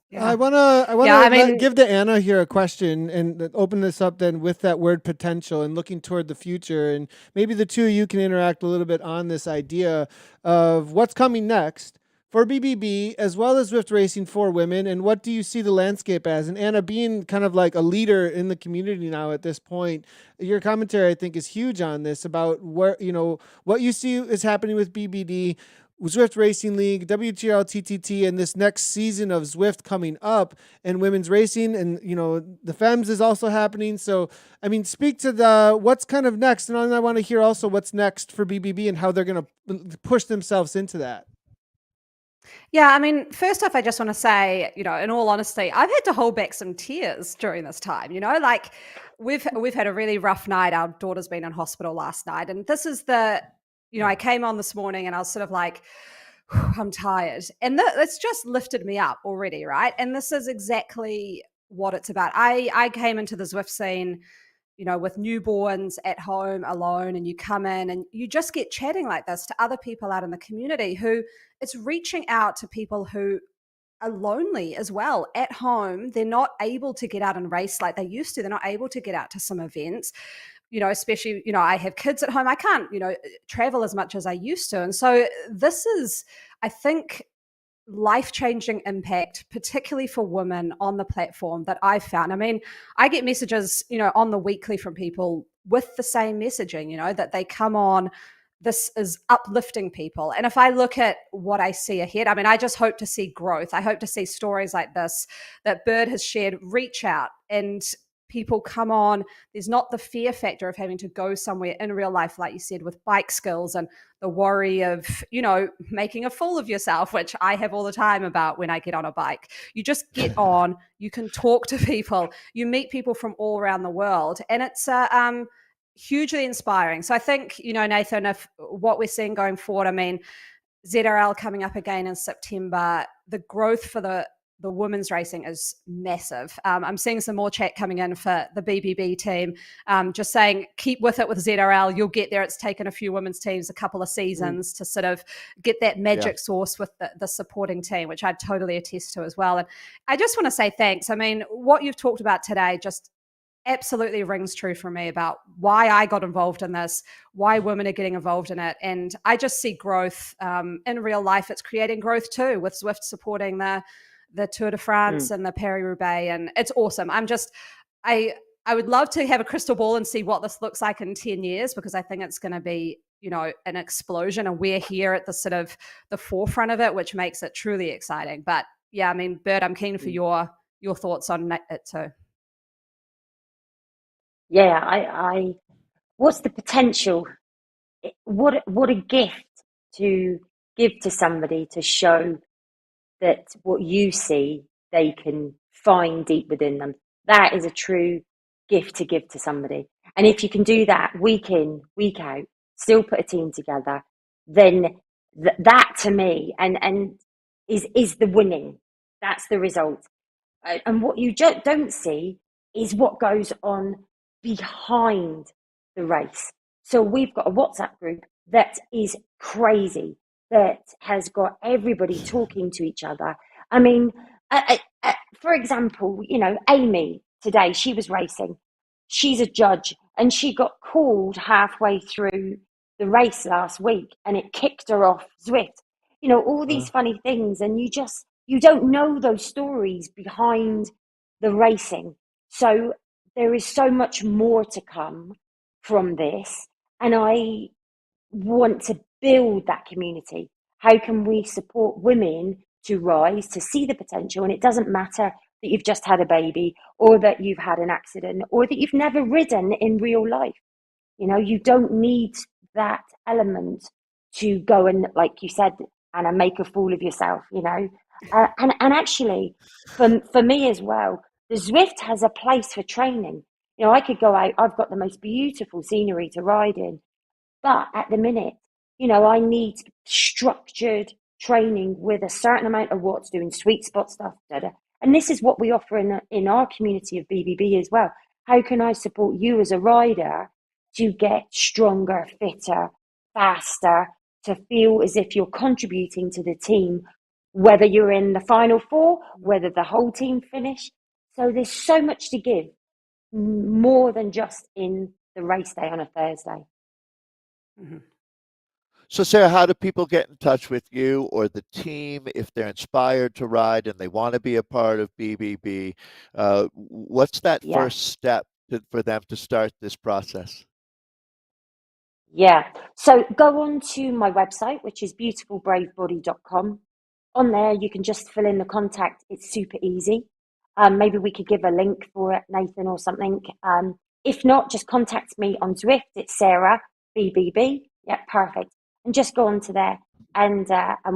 Yeah. wanna I Yeah. wanna I mean, give to Anna here a question and open this up then with that word potential and looking toward the future, and maybe the two of you can interact a little bit on this idea of what's coming next for BBB as well as Zwift racing for women, and what do you see the landscape as? And Anna, being kind of like a leader in the community now at this point, your commentary I think is huge on this about where what you see is happening with BBD. Zwift Racing League, WTRL TTT, and this next season of Zwift coming up, and women's racing, and the Femmes is also happening. So, I mean, speak to the what's kind of next, and I want to hear also what's next for BBB and how they're going to push themselves into that. yeah, I mean, first off, I just want to say, in all honesty, I've had to hold back some tears during this time. Like we've had a really rough night. Our daughter's been in hospital last night, and this is I came on this morning and I was sort of like, I'm tired, and it's just lifted me up already, right? And this is exactly what it's about. I came into the Zwift scene, with newborns at home alone, and you come in and you just get chatting like this to other people out in the community who it's reaching out to people who are lonely as well at home. They're not able to get out and race like they used to. They're not able to get out to some events, especially, I have kids at home. I can't, travel as much as I used to. And so this is, I think, life-changing impact, particularly for women on the platform that I've found. I mean, I get messages, on the weekly from people with the same messaging, that they come on. This is uplifting people. And if I look at what I see ahead, I mean, I just hope to see growth. I hope to see stories like this that Bird has shared reach out and people come on. There's not the fear factor of having to go somewhere in real life, like you said, with bike skills and the worry of, making a fool of yourself, which I have all the time about when I get on a bike. You just get on, you can talk to people, you meet people from all around the world. And it's hugely inspiring. So I think, Nathan, if what we're seeing going forward, I mean, ZRL coming up again in September, the growth for the women's racing is massive. I'm seeing some more chat coming in for the BBB team, just saying keep with it with ZRL. You'll get there. It's taken a few women's teams a couple of seasons to sort of get that magic sauce with the supporting team, which I totally attest to as well. And I just want to say thanks. I mean, what you've talked about today just absolutely rings true for me about why I got involved in this, why women are getting involved in it. And I just see growth in real life. It's creating growth too, with Zwift supporting the Tour de France and the Paris-Roubaix. And it's awesome. I would love to have a crystal ball and see what this looks like in 10 years, because I think it's going to be, an explosion, and we're here at the sort of the forefront of it, which makes it truly exciting. But yeah, I mean, Bert, I'm keen for your thoughts on it too. Yeah, I what's the potential? What a gift to give to somebody to show that what you see, they can find deep within them. That is a true gift to give to somebody. And if you can do that week in, week out, still put a team together, then that to me and is the winning. That's the result. And what you don't see is what goes on behind the race. So we've got a WhatsApp group that is crazy, that has got everybody talking to each other. I mean, for example, Amy today, she was racing. She's a judge and she got called halfway through the race last week and it kicked her off Zwift. All these funny things. And you don't know those stories behind the racing. So there is so much more to come from this. And I want to build that community. How can we support women to rise, to see the potential? And it doesn't matter that you've just had a baby or that you've had an accident or that you've never ridden in real life. You don't need that element to go and, like you said, Anna, make a fool of yourself, and actually, for me as well, the Zwift has a place for training. I could go out, I've got the most beautiful scenery to ride in, but at the minute, I need structured training with a certain amount of watts, doing sweet spot stuff, and this is what we offer in our community of BBB as well. How can I support you as a rider to get stronger, fitter, faster, to feel as if you're contributing to the team, whether you're in the final four, whether the whole team finish? So there's so much to give, more than just in the race day on a Thursday. Mm-hmm. So, Sarah, how do people get in touch with you or the team if they're inspired to ride and they want to be a part of BBB? What's that first step for them to start this process? Yeah. So go on to my website, which is beautifulbravebody.com. On there, you can just fill in the contact. It's super easy. Maybe we could give a link for it, Nathan, or something. If not, just contact me on Zwift. It's Sarah BBB. Yeah, perfect. And just go on to there, and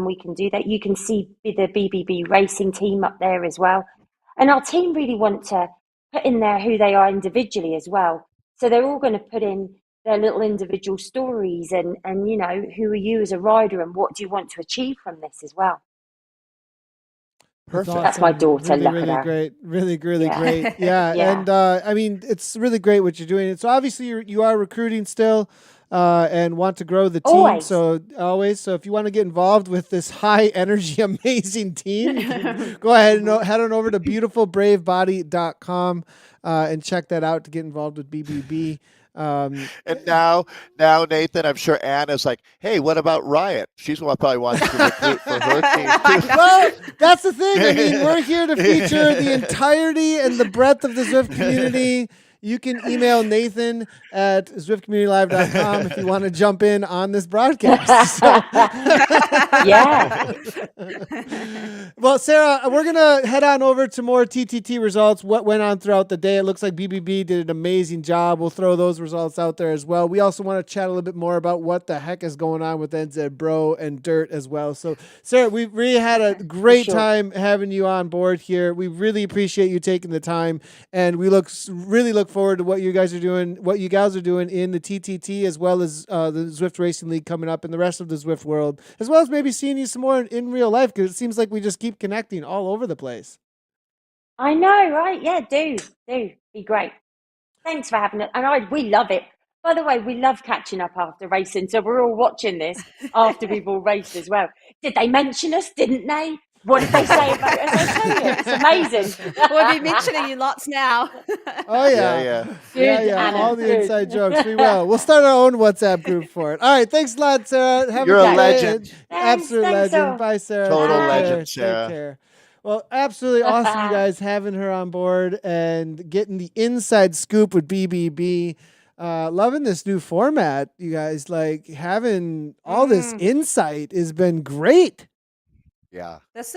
we can do that. You can see the BBB racing team up there as well. And our team really want to put in there who they are individually as well. So they're all going to put in their little individual stories and who are you as a rider and what do you want to achieve from this as well. Perfect. That's my daughter. Really, look really at her. great. Really, really great. Yeah. Yeah. And I mean, it's really great what you're doing. So obviously you are recruiting still and want to grow the team. Always. So if you want to get involved with this high energy, amazing team, you can go ahead and head on over to beautifulbravebody.com and check that out to get involved with BBB. And now, Nathan, I'm sure Anna's like, hey, what about Riot? She's probably wants to recruit for her team too. Well, that's the thing. I mean, we're here to feature the entirety and the breadth of the Zwift community. You can email Nathan at ZwiftCommunityLive.com if you want to jump in on this broadcast. Yeah. Well, Sarah, we're going to head on over to more TTT results, what went on throughout the day. It looks like BBB did an amazing job. We'll throw those results out there as well. We also want to chat a little bit more about what the heck is going on with NZ Bro and Dirt as well. So, Sarah, we really had a great time having you on board here. We really appreciate you taking the time, and we really look forward to what you guys are doing in the TTT, as well as the Zwift Racing League coming up and the rest of the Zwift world, as well as maybe seeing you some more in real life, because it seems like we just keep connecting all over the place. I know, right? Yeah, do be great. Thanks for having it, and we love it. By the way, we love catching up after racing, so we're all watching this after we've all raced as well. Did they mention us? Didn't they? What did they say about us? I tell you, it's amazing. We'll be mentioning you lots now. Oh yeah. Good, yeah. Anna, All the good. inside jokes. We will. We'll start our own WhatsApp group for it. All right. Thanks a lot, Sarah. You're a legend. Absolute Thanks, legend. all. Bye, Sarah. Total Take legend, care. Sarah. Take care. Well, absolutely awesome, you guys, having her on board and getting the inside scoop with BBB. Loving this new format, you guys. Like, having all this insight has been great. Yeah. This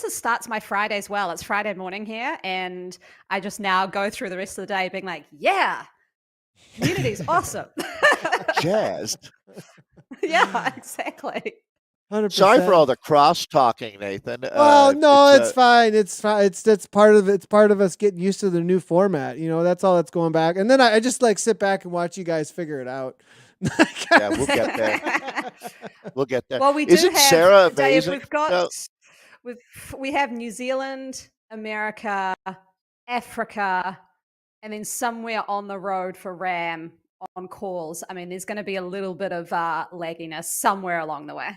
starts my Fridays well. It's Friday morning here, and I just now go through the rest of the day being like, yeah, community's awesome. Jazzed. Yeah, exactly. Sorry for 100%. all the cross talking, Nathan. Well, no, it's It's fine. It's fine. It's part of us getting used to the new format. That's all that's going back. And then I just like sit back and watch you guys figure it out. yeah, we'll get there. We'll get there. Well, we do Isn't have, Sarah Dave, amazing? No, we have New Zealand, America, Africa, and then somewhere on the road for Ram on calls. I mean, there's going to be a little bit of lagginess somewhere along the way.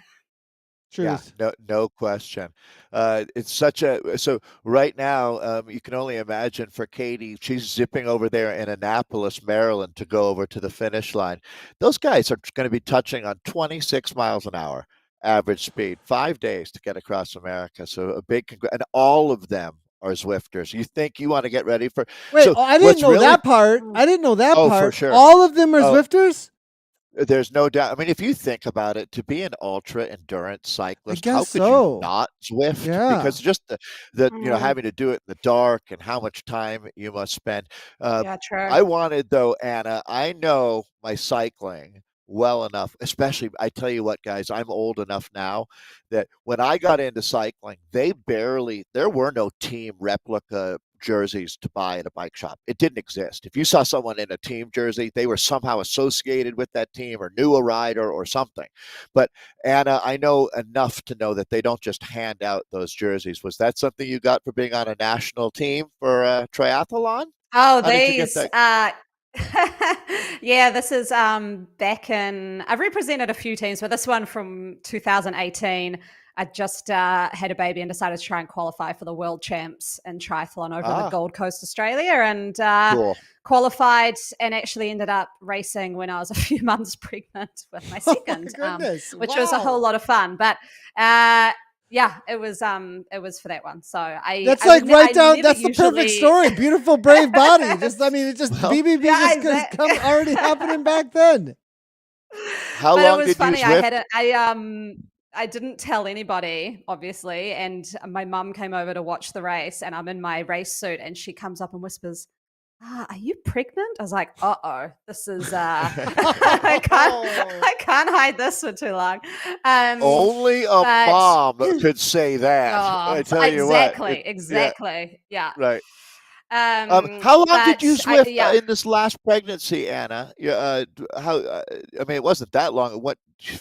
yeah, Truth. no question. It's so right now. You can only imagine for Katie. She's zipping over there in Annapolis, Maryland, to go over to the finish line. Those guys are going to be touching on 26 miles an hour average speed, 5 days to get across America. So a big and all of them are Zwifters. You think you want to get ready for? Wait, So I didn't what's know really? that part. I didn't know that Oh, part. for sure. All of them are Oh, Zwifters? there's no doubt. I mean, if you think about it, to be an ultra endurance I cyclist, how guess could you so. not Zwift? Yeah. Because just the having to do it in the dark and how much time you must spend. Yeah, true. I wanted though, Anna. I know my cycling well enough. Especially, I tell you what, guys, I'm old enough now that when I got into cycling, there were no team replica jerseys to buy at a bike shop. It didn't exist. If you saw someone in a team jersey, they were somehow associated with that team or knew a rider or something. But Anna, I know enough to know that they don't just hand out those jerseys. Was that something you got for being on a national team for a triathlon? Oh, How did you get these. that? Yeah, this is back in. I've represented a few teams, but this one from 2018. I just had a baby and decided to try and qualify for the world champs in triathlon over in the Gold Coast, Australia, and Cool. qualified and actually ended up racing when I was a few months pregnant with my second, goodness. which was a Wow. whole lot of fun. But yeah, it was for that one. So That's I like would right down. never That's the perfect usually- story. Beautiful, brave body. Just, I mean, it just Well, BBB yeah, just exactly. already happening back then. How But long it was did funny. you I Zwift? had I didn't tell anybody, obviously, and my mum came over to watch the race, and I'm in my race suit, and she comes up and whispers, "Are you pregnant?" I was like, "Uh-oh, this is I can't hide this for too long." Only a but- mom could say that. Oh, I tell you what. exactly. Yeah. Right. How long did you but Zwift in this last pregnancy, Anna? I mean, it wasn't that long. What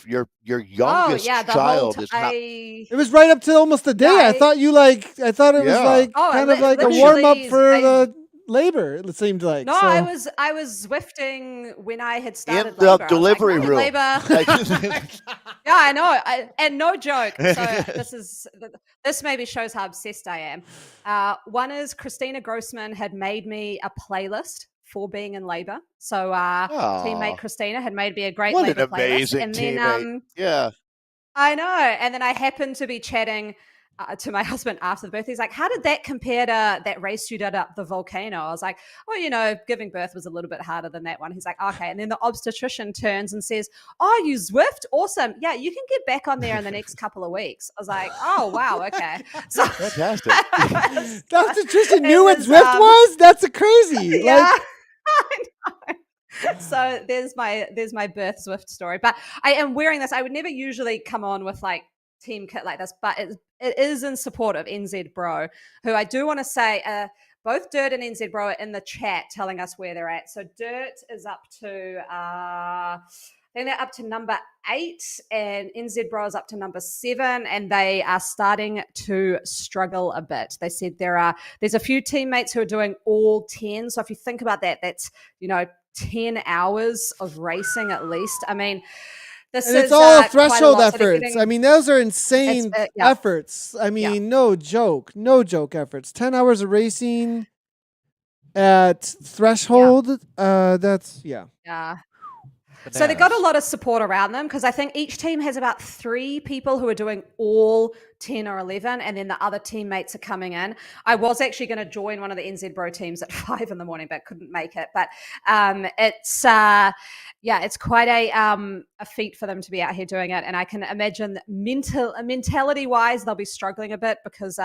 your Oh youngest yeah, the whole child is how? It was right up to almost the day. Yeah, I thought it was Yeah. like Oh, kind of like a literally, warm up for I- the labor. It seemed like. No, so. I was Zwifting when I had started In the labor. I was like, delivery "No, room." labor." Yeah, I know, and no joke. So this maybe shows how obsessed I am. One is Christina Grossman had made me a playlist for being in labor. So teammate Christina had made me a great What an labor playlist, amazing and teammate. then Yeah. I know. And then I happened to be chatting to my husband after the birth. He's like, "How did that compare to that race you did up the volcano?" I was like, "Well, giving birth was a little bit harder than that one." He's like, "Okay." And then the obstetrician turns and says, "Oh, you Zwift? Awesome. Yeah, you can get back on there in the next couple of weeks." I was like, "Oh, wow. Okay." So Fantastic. Dr. Tristan it knew what was, Zwift was? That's a crazy. yeah. Like, I know. So there's my birth Zwift story. But I am wearing this. I would never usually come on with like team kit like this, but it is in support of NZ Bro, who I do want to say both Dirt and NZ Bro are in the chat telling us where they're at. So Dirt is up to I think they're up to number 8, and NZ Bro is up to number 7, and they are starting to struggle a bit. They said there's a few teammates who are doing all 10. So if you think about that, that's 10 hours of racing at least. I mean, this and is it's all quite a threshold lot. So they're efforts. getting- I mean, those are insane yeah. efforts. I mean, no joke efforts. 10 hours of racing at threshold. That's Yeah. Bananas. So they got a lot of support around them because I think each team has about 3 people who are doing all 10 or 11, and then the other teammates are coming in. I was actually going to join one of the NZ Bro teams at 5 in the morning, but couldn't make it. But it's quite a feat for them to be out here doing it, and I can imagine mentality wise they'll be struggling a bit because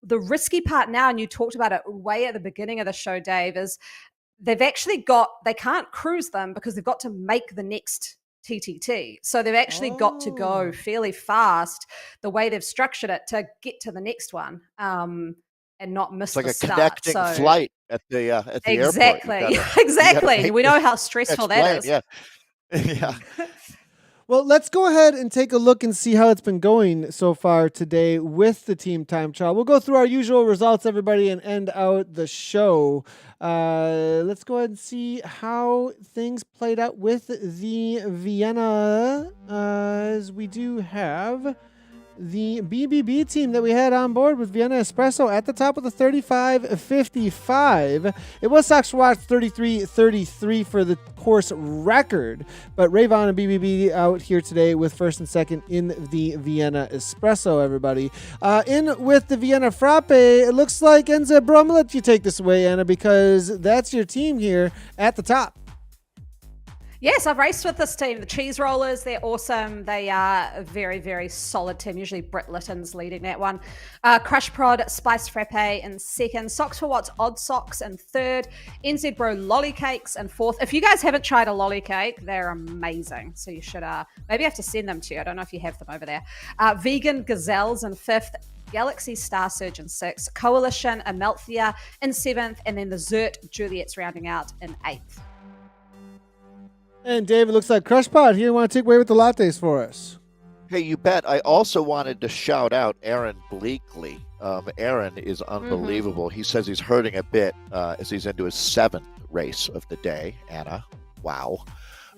the risky part now, and you talked about it way at the beginning of the show, Dave, is they can't cruise them because they've got to make the next TTT. So they've actually got to go fairly fast the way they've structured it to get to the next one. And not miss It's like the a start. connecting So flight at the airport. exactly, Exactly. We know how stressful that is. Yeah. Yeah. Well, let's go ahead and take a look and see how it's been going so far today with the team time trial. We'll go through our usual results, everybody, and end out the show. Let's go ahead and see how things played out with the Vienna, as we do have the BBB team that we had on board with Vienna Espresso at the top of the 35-55. It was Sox Schwartz 33-33 for the course record, but Rayvon and BBB out here today with first and second in the Vienna Espresso, everybody. In with the Vienna Frappe, it looks like Enza Bro, I'm going to let you take this away, Anna, because that's your team here at the top. Yes, I've raced with this team. The Cheese Rollers, they're awesome. They are a very, very solid team. Usually Britt Litton's leading that one. Crush Prod, Spice Frappe in second. Socks for What's Odd Socks in third. NZ Bro Lolly Cakes in fourth. If you guys haven't tried a lolly cake, they're amazing. So you should maybe have to send them to you. I don't know if you have them over there. Vegan Gazelles in fifth. Galaxy Star Surge in sixth. Coalition Amalthea in seventh. And then the Zert Juliet's rounding out in eighth. And David, looks like Crush Pod here. Want to take away with the lattes for us? Hey, you bet. I also wanted to shout out Aaron Bleakley. Aaron is unbelievable. He says he's hurting a bit as he's into his 7th race of the day. Anna, wow.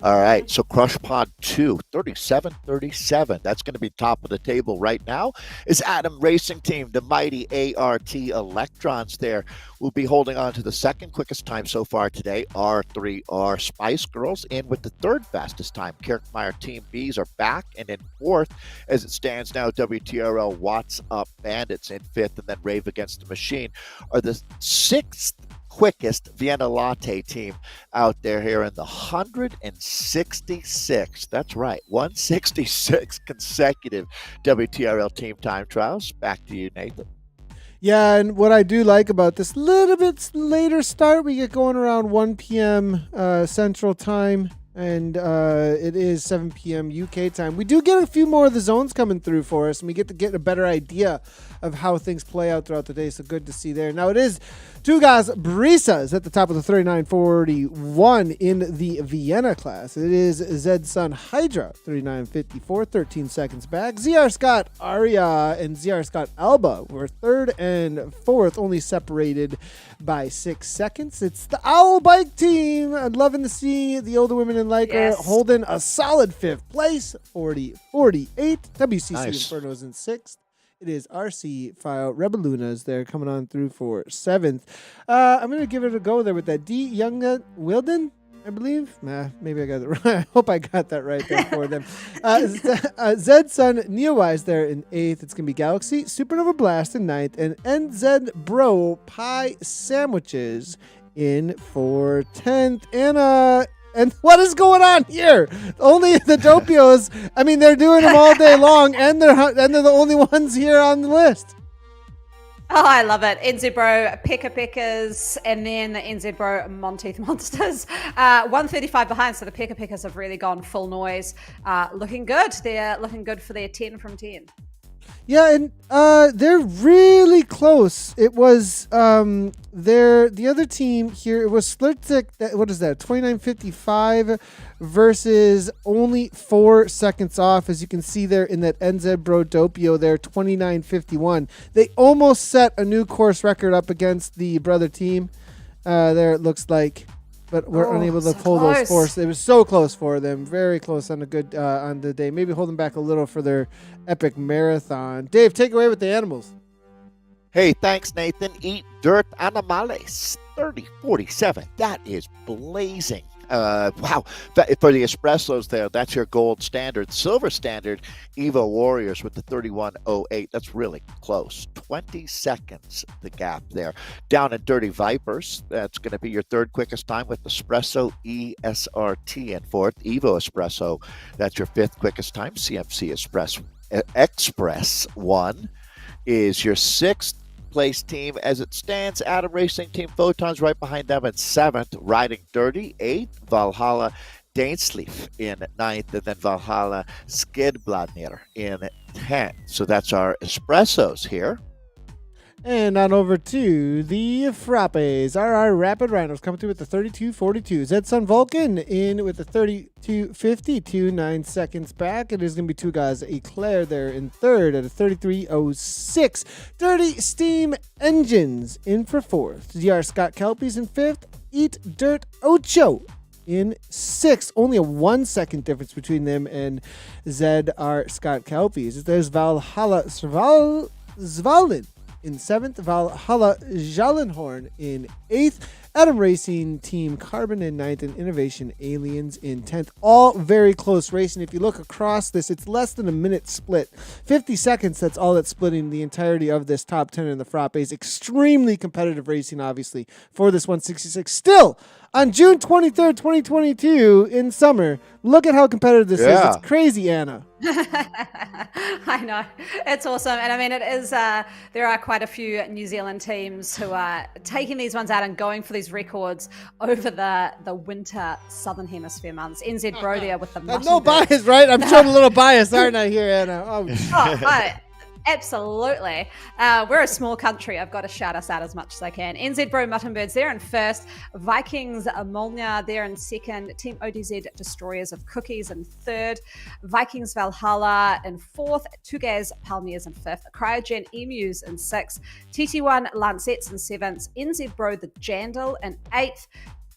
All right, so Crush Pod 2, 37-37. That's going to be top of the table right now. Is Adam Racing Team, the mighty ART Electrons there, will be holding on to the second quickest time so far today. R3R Spice Girls in with the third fastest time. Kirkmeyer Team Bs are back, and in fourth, as it stands now, WTRL What's Up Bandits in fifth, and then Rave Against the Machine are the sixth quickest Vienna Latte team out there here in the 166. That's right, 166 consecutive WTRL team time trials. Back to you, Nathan. Yeah, and what I do like about this little bit later start, we get going around 1 p.m. Central Time, and it is 7 p.m. UK time. We do get a few more of the zones coming through for us, and we get to get a better idea of how things play out throughout the day, so good to see there. Now it is Tugas Brisas at the top of the 39.41 in the Vienna class. It is Zed Sun Hydra 39.54, 13 seconds back. ZR Scott Aria and ZR Scott Alba were third and fourth, only separated by 6 seconds. It's the Owl Bike team. I'm loving to see the older women in Lycra holding a solid fifth place, 40-48. WCC Nice. Inferno's in sixth. It is RC File Rebellunas there coming on through for seventh. I'm going to give it a go there with that D. Younga Wilden, I believe. Maybe I got it right. I hope I got that right there for them. Zed Sun Neowise there in eighth. It's going to be Galaxy Supernova Blast in ninth. And NZ Bro Pie Sandwiches in for 10th. And what is going on here? Only the Dopios. I mean, they're doing them all day long, and they're the only ones here on the list. Oh, I love it. NZ Bro Pekka Pekkas, and then the NZ Bro Monteith Monsters. 135 behind, so the Pekka Pekkas have really gone full noise. Looking good. They're looking good for their 10 from 10. Yeah, and they're really close. It was the other team here. It was Slurtik. What is that? 29.55 versus only 4 seconds off, as you can see there in that NZ Bro Doppio there, 29.51. They almost set a new course record up against the brother team. There it looks like. But we're unable to pull those fours. It was so close for them. Very close on on the day. Maybe hold them back a little for their epic marathon. Dave, take away with the animals. Hey, thanks, Nathan. Eat Dirt Animales, 30-47. That is blazing. Wow. For the espressos there, that's your gold standard. Silver standard, Evo Warriors with the 31.08. That's really close. 20 seconds, the gap there. Down in Dirty Vipers, that's going to be your third quickest time with Espresso ESRT in fourth. Evo Espresso, that's your fifth quickest time. CMC Express 1 is your sixth place team as it stands. Adam Racing Team Photons right behind them at 7th. Riding Dirty 8th. Valhalla Dainsleif in 9th, and then Valhalla Skidbladnir in 10th. So that's our espressos here. And on over to the frappes. Our rapid rhinos coming through with the 32.42. Zed Sun Vulcan in with the 32.52, 9 seconds back. It is going to be two guys, Eclair there in third at a 33.06. Dirty Steam Engines in for fourth. DR Scott Kelpies in fifth. Eat Dirt Ocho in sixth. Only a 1 second difference between them and ZR Scott Kelpies. There's Valhalla Svalin in 7th, Valhalla Jalenhorn in 8th, Adam Racing Team Carbon in 9th, and Innovation Aliens in 10th. All very close racing. If you look across this, it's less than a minute split. 50 seconds, that's all that's splitting the entirety of this top 10 in the frappes. Extremely competitive racing, obviously, for this 166. Still, on June 23rd, 2022, in summer, look at how competitive this is. It's crazy, Anna. I know. It's awesome. And I mean, it is, there are quite a few New Zealand teams who are taking these ones out and going for these records over the winter Southern Hemisphere months. NZ Bro there with the no bias, right? I'm showing a little bias, aren't I, here, Anna? Oh, absolutely. We're a small country. I've got to shout us out as much as I can. NZ Bro Muttonbirds there in first. Vikings Molnar there in second. Team ODZ Destroyers of Cookies in third. Vikings Valhalla in fourth. Tugaz Palmiers in fifth. Cryogen Emus in sixth. TT1 Lancettes in seventh. NZ Bro the Jandal in eighth.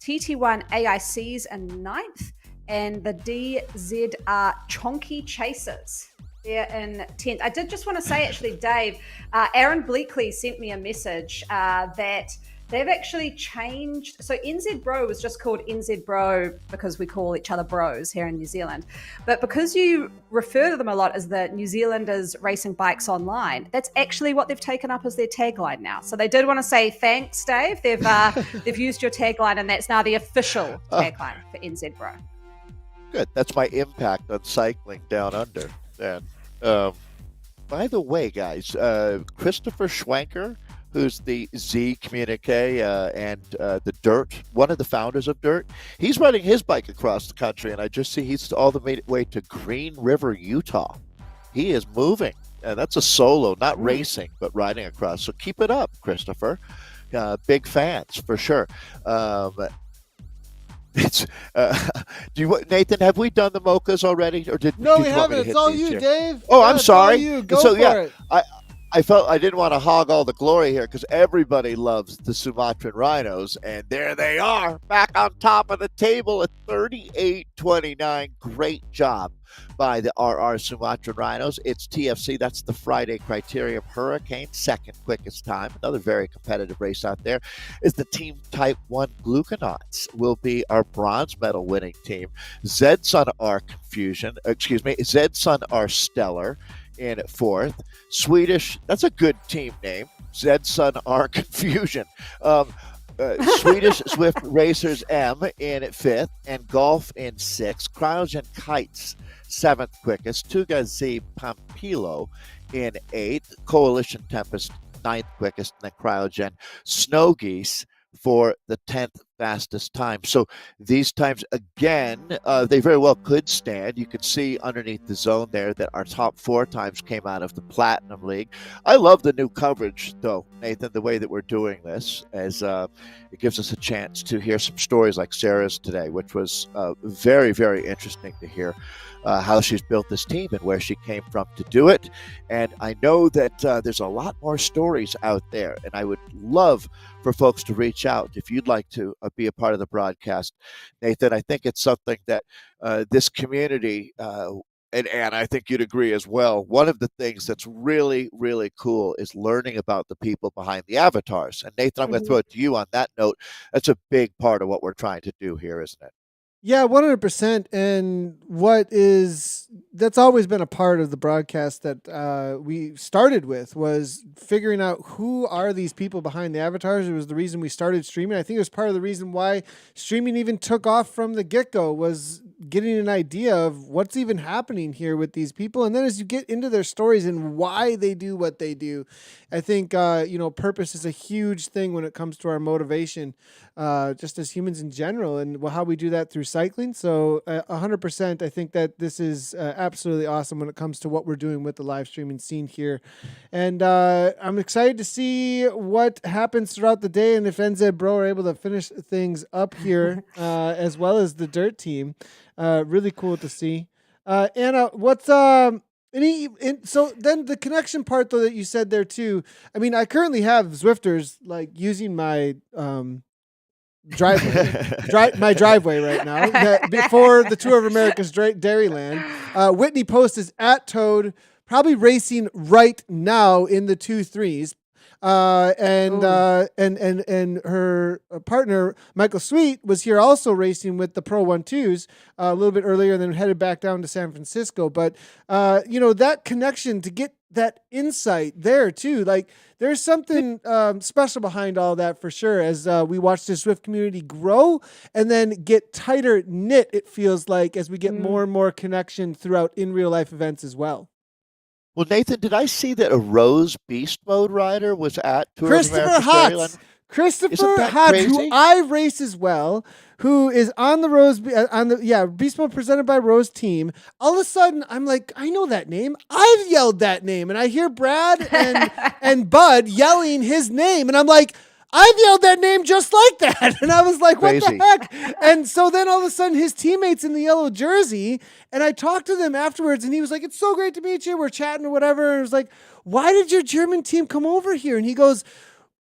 TT1 AICs in ninth. And the DZR Chonky Chasers there in 10th. I did just want to say, actually, Dave, Aaron Bleakley sent me a message that they've actually changed. So NZ Bro was just called NZ Bro because we call each other bros here in New Zealand. But because you refer to them a lot as the New Zealanders Racing Bikes Online, that's actually what they've taken up as their tagline now. So they did want to say thanks, Dave. They've used your tagline, and that's now the official tagline for NZ Bro. Good. That's my impact on cycling down under. And by the way, guys, Christopher Schwenker, who's the Z Communique and the Dirt, one of the founders of Dirt, he's riding his bike across the country, and I just see he's all the way to Green River, Utah. He is moving, and that's a solo, not racing, but riding across. So keep it up, Christopher. Big fans for sure. It's Nathan, have we done the mochas already, or did no? Did we haven't. It's all you, Dave. Oh, I'm sorry. You. Go for it. I felt I didn't want to hog all the glory here because everybody loves the Sumatran rhinos, and there they are back on top of the table at 38.29. Great job by the RR Sumatran rhinos. It's TFC. That's the Friday Criterium Hurricane, second quickest time. Another very competitive race out there is the Team Type 1 Gluconauts will be our bronze medal winning team. Zed Sun R Zed Sun R Stellar in fourth. Swedish, that's a good team name. Zed Sun R Confusion. Swedish Swift Racers M in fifth, and Golf in sixth. Cryogen Kites, seventh quickest. Tuga Z Pampilo in eighth. Coalition Tempest, ninth quickest, and then Cryogen Snow Geese for the 10th fastest time. So these times, again, they very well could stand. You can see underneath the zone there that our top 4 times came out of the Platinum League. I love the new coverage, though, Nathan, the way that we're doing this, as it gives us a chance to hear some stories like Sarah's today, which was very, very interesting to hear how she's built this team and where she came from to do it. And I know that there's a lot more stories out there, and I would love for folks to reach out if you'd like to be a part of the broadcast. Nathan, I think it's something that this community, and Anne, I think you'd agree as well, one of the things that's really, really cool is learning about the people behind the avatars. And Nathan, I'm going to throw it to you on that note. That's a big part of what we're trying to do here, isn't it? Yeah, 100%. And what is that's always been a part of the broadcast that we started with, was figuring out who are these people behind the avatars. It was the reason we started streaming. I think it was part of the reason why streaming even took off from the get-go, was getting an idea of what's even happening here with these people. And then as you get into their stories and why they do what they do, I think, purpose is a huge thing when it comes to our motivation, just as humans in general, and how we do that through cycling. So 100%, I think that this is absolutely awesome when it comes to what we're doing with the live streaming scene here. And I'm excited to see what happens throughout the day, and if NZ Bro are able to finish things up here, as well as the Dirt team. Really cool to see. Anna, what's so then the connection part though that you said there too. I mean, I currently have Zwifters like using my my driveway right now. Before the Tour of America's Dairyland, Whitney Post is at Towle, probably racing right now in the 2-3s. And her partner Michael Sweet was here also racing with the Pro 1-2s a little bit earlier, and then headed back down to San Francisco. But that connection, to get that insight there too, like there's something special behind all that for sure. As we watch the Zwift community grow and then get tighter knit, it feels like, as we get more and more connection throughout in real life events as well. Well, Nathan, did I see that a Rose Beast Mode rider was at Tour of Christopher America's Hotz. Dairyland? Christopher Isn't that Hotz, crazy? who I race as well, who is on the Rose Beast Mode presented by Rose team. All of a sudden, I'm like, I know that name. I've yelled that name, and I hear Brad and Bud yelling his name, and I'm like, I've yelled that name just like that. And I was like, what Crazy. the heck? And so then all of a sudden his teammates in the yellow jersey, and I talked to them afterwards, and he was like, it's so great to meet you. We're chatting or whatever. And I was like, why did your German team come over here? And he goes,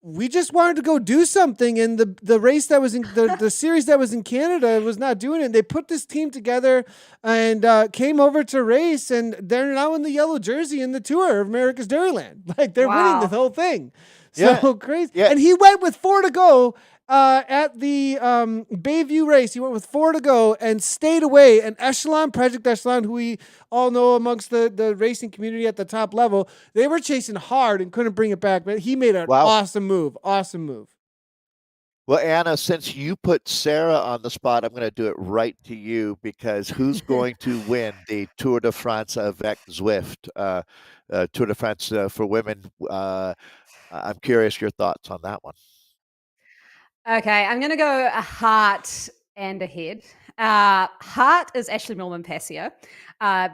we just wanted to go do something. And the race that was in the series that was in Canada was not doing it. They put this team together and came over to race, and they're now in the yellow jersey in the Tour of America's Dairyland. Like, they're winning the whole thing. So crazy. Yeah. And he went with 4 to go at the Bayview race. He went with 4 to go and stayed away. And Project Echelon, who we all know amongst the racing community at the top level, they were chasing hard and couldn't bring it back. But he made an awesome move. Awesome move. Well, Anna, since you put Sarah on the spot, I'm going to do it right to you, because who's going to win the Tour de France avec Zwift, Tour de France for women? I'm curious your thoughts on that one. Okay, I'm going to go a heart and a head. Heart is Ashley Millman-Passio,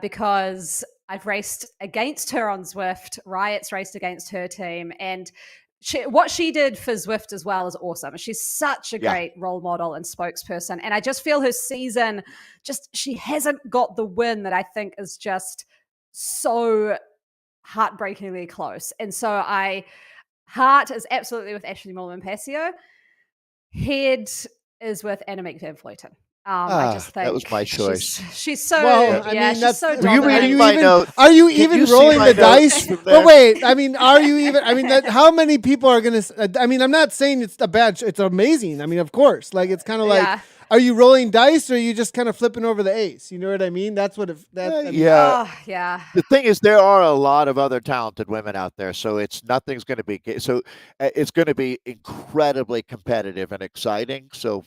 because I've raced against her on Zwift. Riot's raced against her team, and what she did for Zwift as well is awesome. She's such a great role model and spokesperson, and I just feel her season, she hasn't got the win that I think is just so heartbreakingly close. And so heart is absolutely with Ashley Millman-Passio. Head is with Annemiek van Vleuten. I just think that was my choice. She's so that's so Were you dominant. reading my note? Are you Can even you see rolling my the notes dice? from there? But wait, I mean, are you even? I mean, how many people are gonna? I mean, I'm not saying it's a bad. It's amazing. I mean, of course, like it's kind of like. Are you rolling dice, or are you just kind of flipping over the ace? You know what I mean? That's what. Yeah. The thing is, there are a lot of other talented women out there, so nothing's going to be. So it's going to be incredibly competitive and exciting. So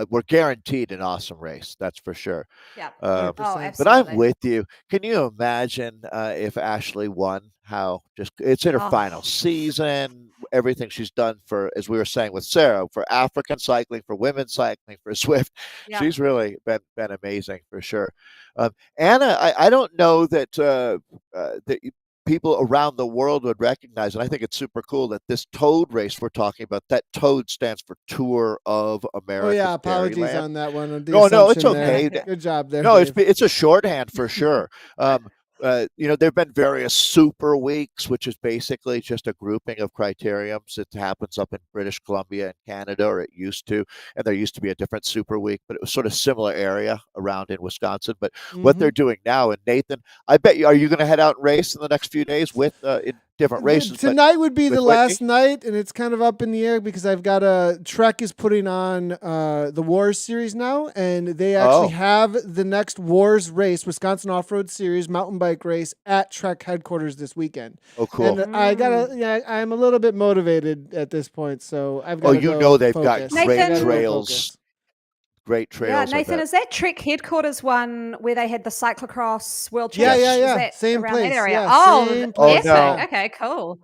we're guaranteed an awesome race. That's for sure. Yeah. But I'm with you. Can you imagine if Ashley won? How it's in her final season, everything she's done for, as we were saying with Sarah, for African cycling, for women's cycling, for Zwift. She's really been amazing for sure. Anna, I don't know that that people around the world would recognize, and I think it's super cool that this Towle race we're talking about, that Towle stands for Tour of America. Oh yeah, apologies on that one. No, it's okay. Good job there. No, Dave. it's a shorthand for sure. There have been various super weeks, which is basically just a grouping of criteriums. It happens up in British Columbia and Canada, or it used to, and there used to be a different super week, but it was sort of similar area around in Wisconsin. But what they're doing now, and Nathan, I bet you, are you going to head out and race in the next few days with different races. But Tonight would be with the Whitney? last night, and it's kind of up in the air because I've got Trek is putting on the Wars series now, and they actually have the next Wars race, Wisconsin Off-Road Series mountain bike race at Trek headquarters this weekend. Oh, cool. And I'm a little bit motivated at this point, so I've got. Oh, you know they've got focus. great Nathan- trails. Great trails. Yeah, I Nathan, bet. is that Trek headquarters one where they had the cyclocross world Yeah, champs? yeah, Is yeah. that Same around place. that area? Yeah, Oh, same Oh, place. no. fantastic. Okay, cool.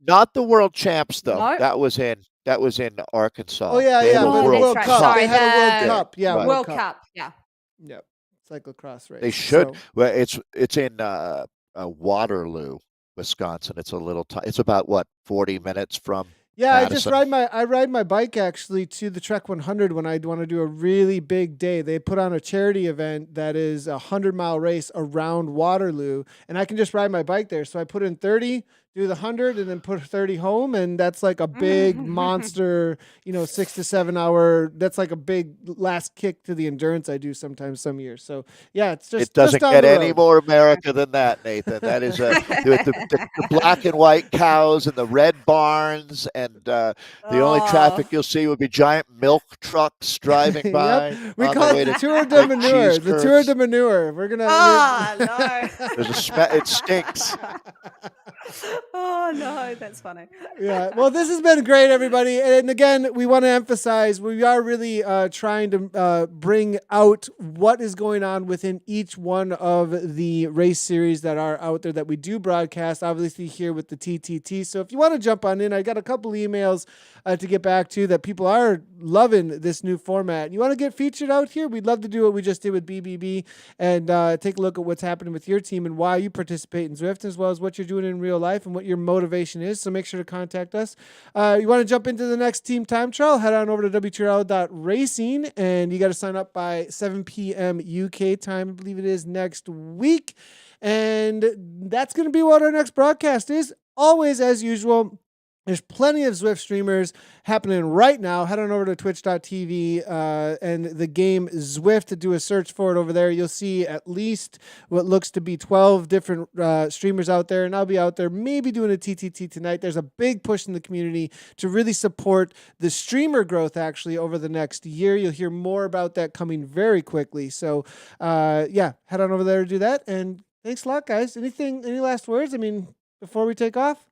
Not the world champs though. No. That was in Arkansas. Oh yeah, They yeah. had a Oh, The that's World right. Cup. Sorry, They had a World the Cup. Yeah, Right. World Cup. Yeah. Yep. Cyclocross race. They should. So- Well, it's in Waterloo, Wisconsin. It's a little. It's about what 40 minutes from. Yeah, Madison. I ride my bike actually to the Trek 100 when I want to do a really big day. They put on a charity event that is a 100-mile race around Waterloo, and I can just ride my bike there. So I put in 30, do the 100, and then put 30 home, and that's like a big monster, 6 to 7 hour. That's like a big last kick to the endurance I do sometimes some years. So yeah, it's just It doesn't just down get the any road. more America than that, Nathan. That is the black and white cows and the red barns, and the only traffic you'll see would be giant milk trucks driving by. Yep. We on call the way it the to Tour de make Manure. cheese The Tour curds. de Manure. We're gonna. Oh, no. There's a smell. It stinks. Oh, no. That's funny. Yeah. Well, this has been great, everybody. And again, we want to emphasize we are really trying to bring out what is going on within each one of the race series that are out there that we do broadcast, obviously here with the TTT. So if you want to jump on in, I got a couple emails to get back to that people are loving this new format. You want to get featured out here? We'd love to do what we just did with BBB and take a look at what's happening with your team and why you participate in Zwift, as well as what you're doing in real life and what your motivation is. So make sure to contact us. You want to jump into the next team time trial? Head on over to WTRL.racing, and you got to sign up by 7 p.m. UK time. I believe it is next week. And that's going to be what our next broadcast is. Always, as usual, there's plenty of Zwift streamers happening right now. Head on over to twitch.tv and the game Zwift to do a search for it over there. You'll see at least what looks to be 12 different streamers out there, and I'll be out there maybe doing a TTT tonight. There's a big push in the community to really support the streamer growth actually over the next year. You'll hear more about that coming very quickly. So head on over there to do that. And thanks a lot, guys. Any last words? I mean, before we take off?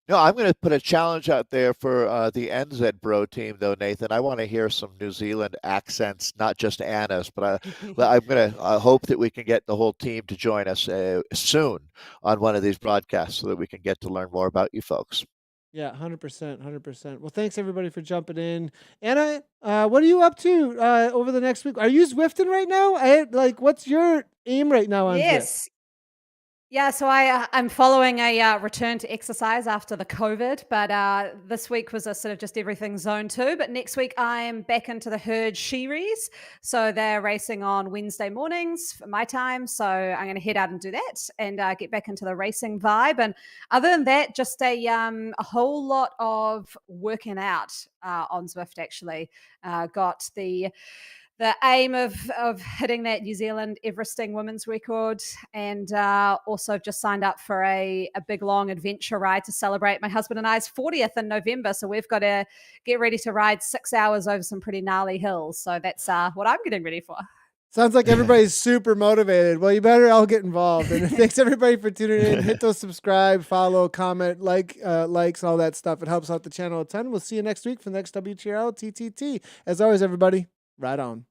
No, I'm going to put a challenge out there for the NZ Bro team, though, Nathan. I want to hear some New Zealand accents, not just Anna's, but I'm going to hope that we can get the whole team to join us soon on one of these broadcasts so that we can get to learn more about you folks. Yeah, 100%, 100%. Well, thanks everybody for jumping in. Anna, what are you up to over the next week? Are you Zwifting right now? What's your aim right now on Zwift? Yes. Yeah, so I'm following a return to exercise after the COVID, but this week was a sort of just everything zone 2. But next week I'm back into the Herd Sheeries. So they're racing on Wednesday mornings for my time. So I'm going to head out and do that and get back into the racing vibe. And other than that, just a whole lot of working out on Zwift actually. Got the aim of hitting that New Zealand Everesting women's record, and also just signed up for a big long adventure ride to celebrate my husband and I's 40th in November. So we've got to get ready to ride 6 hours over some pretty gnarly hills. So that's what I'm getting ready for. Sounds like everybody's super motivated. Well, you better all get involved. And thanks everybody for tuning in. Hit those subscribe, follow, comment, likes, all that stuff. It helps out the channel a ton. We'll see you next week for the next WTRL TTT. As always, everybody, ride on.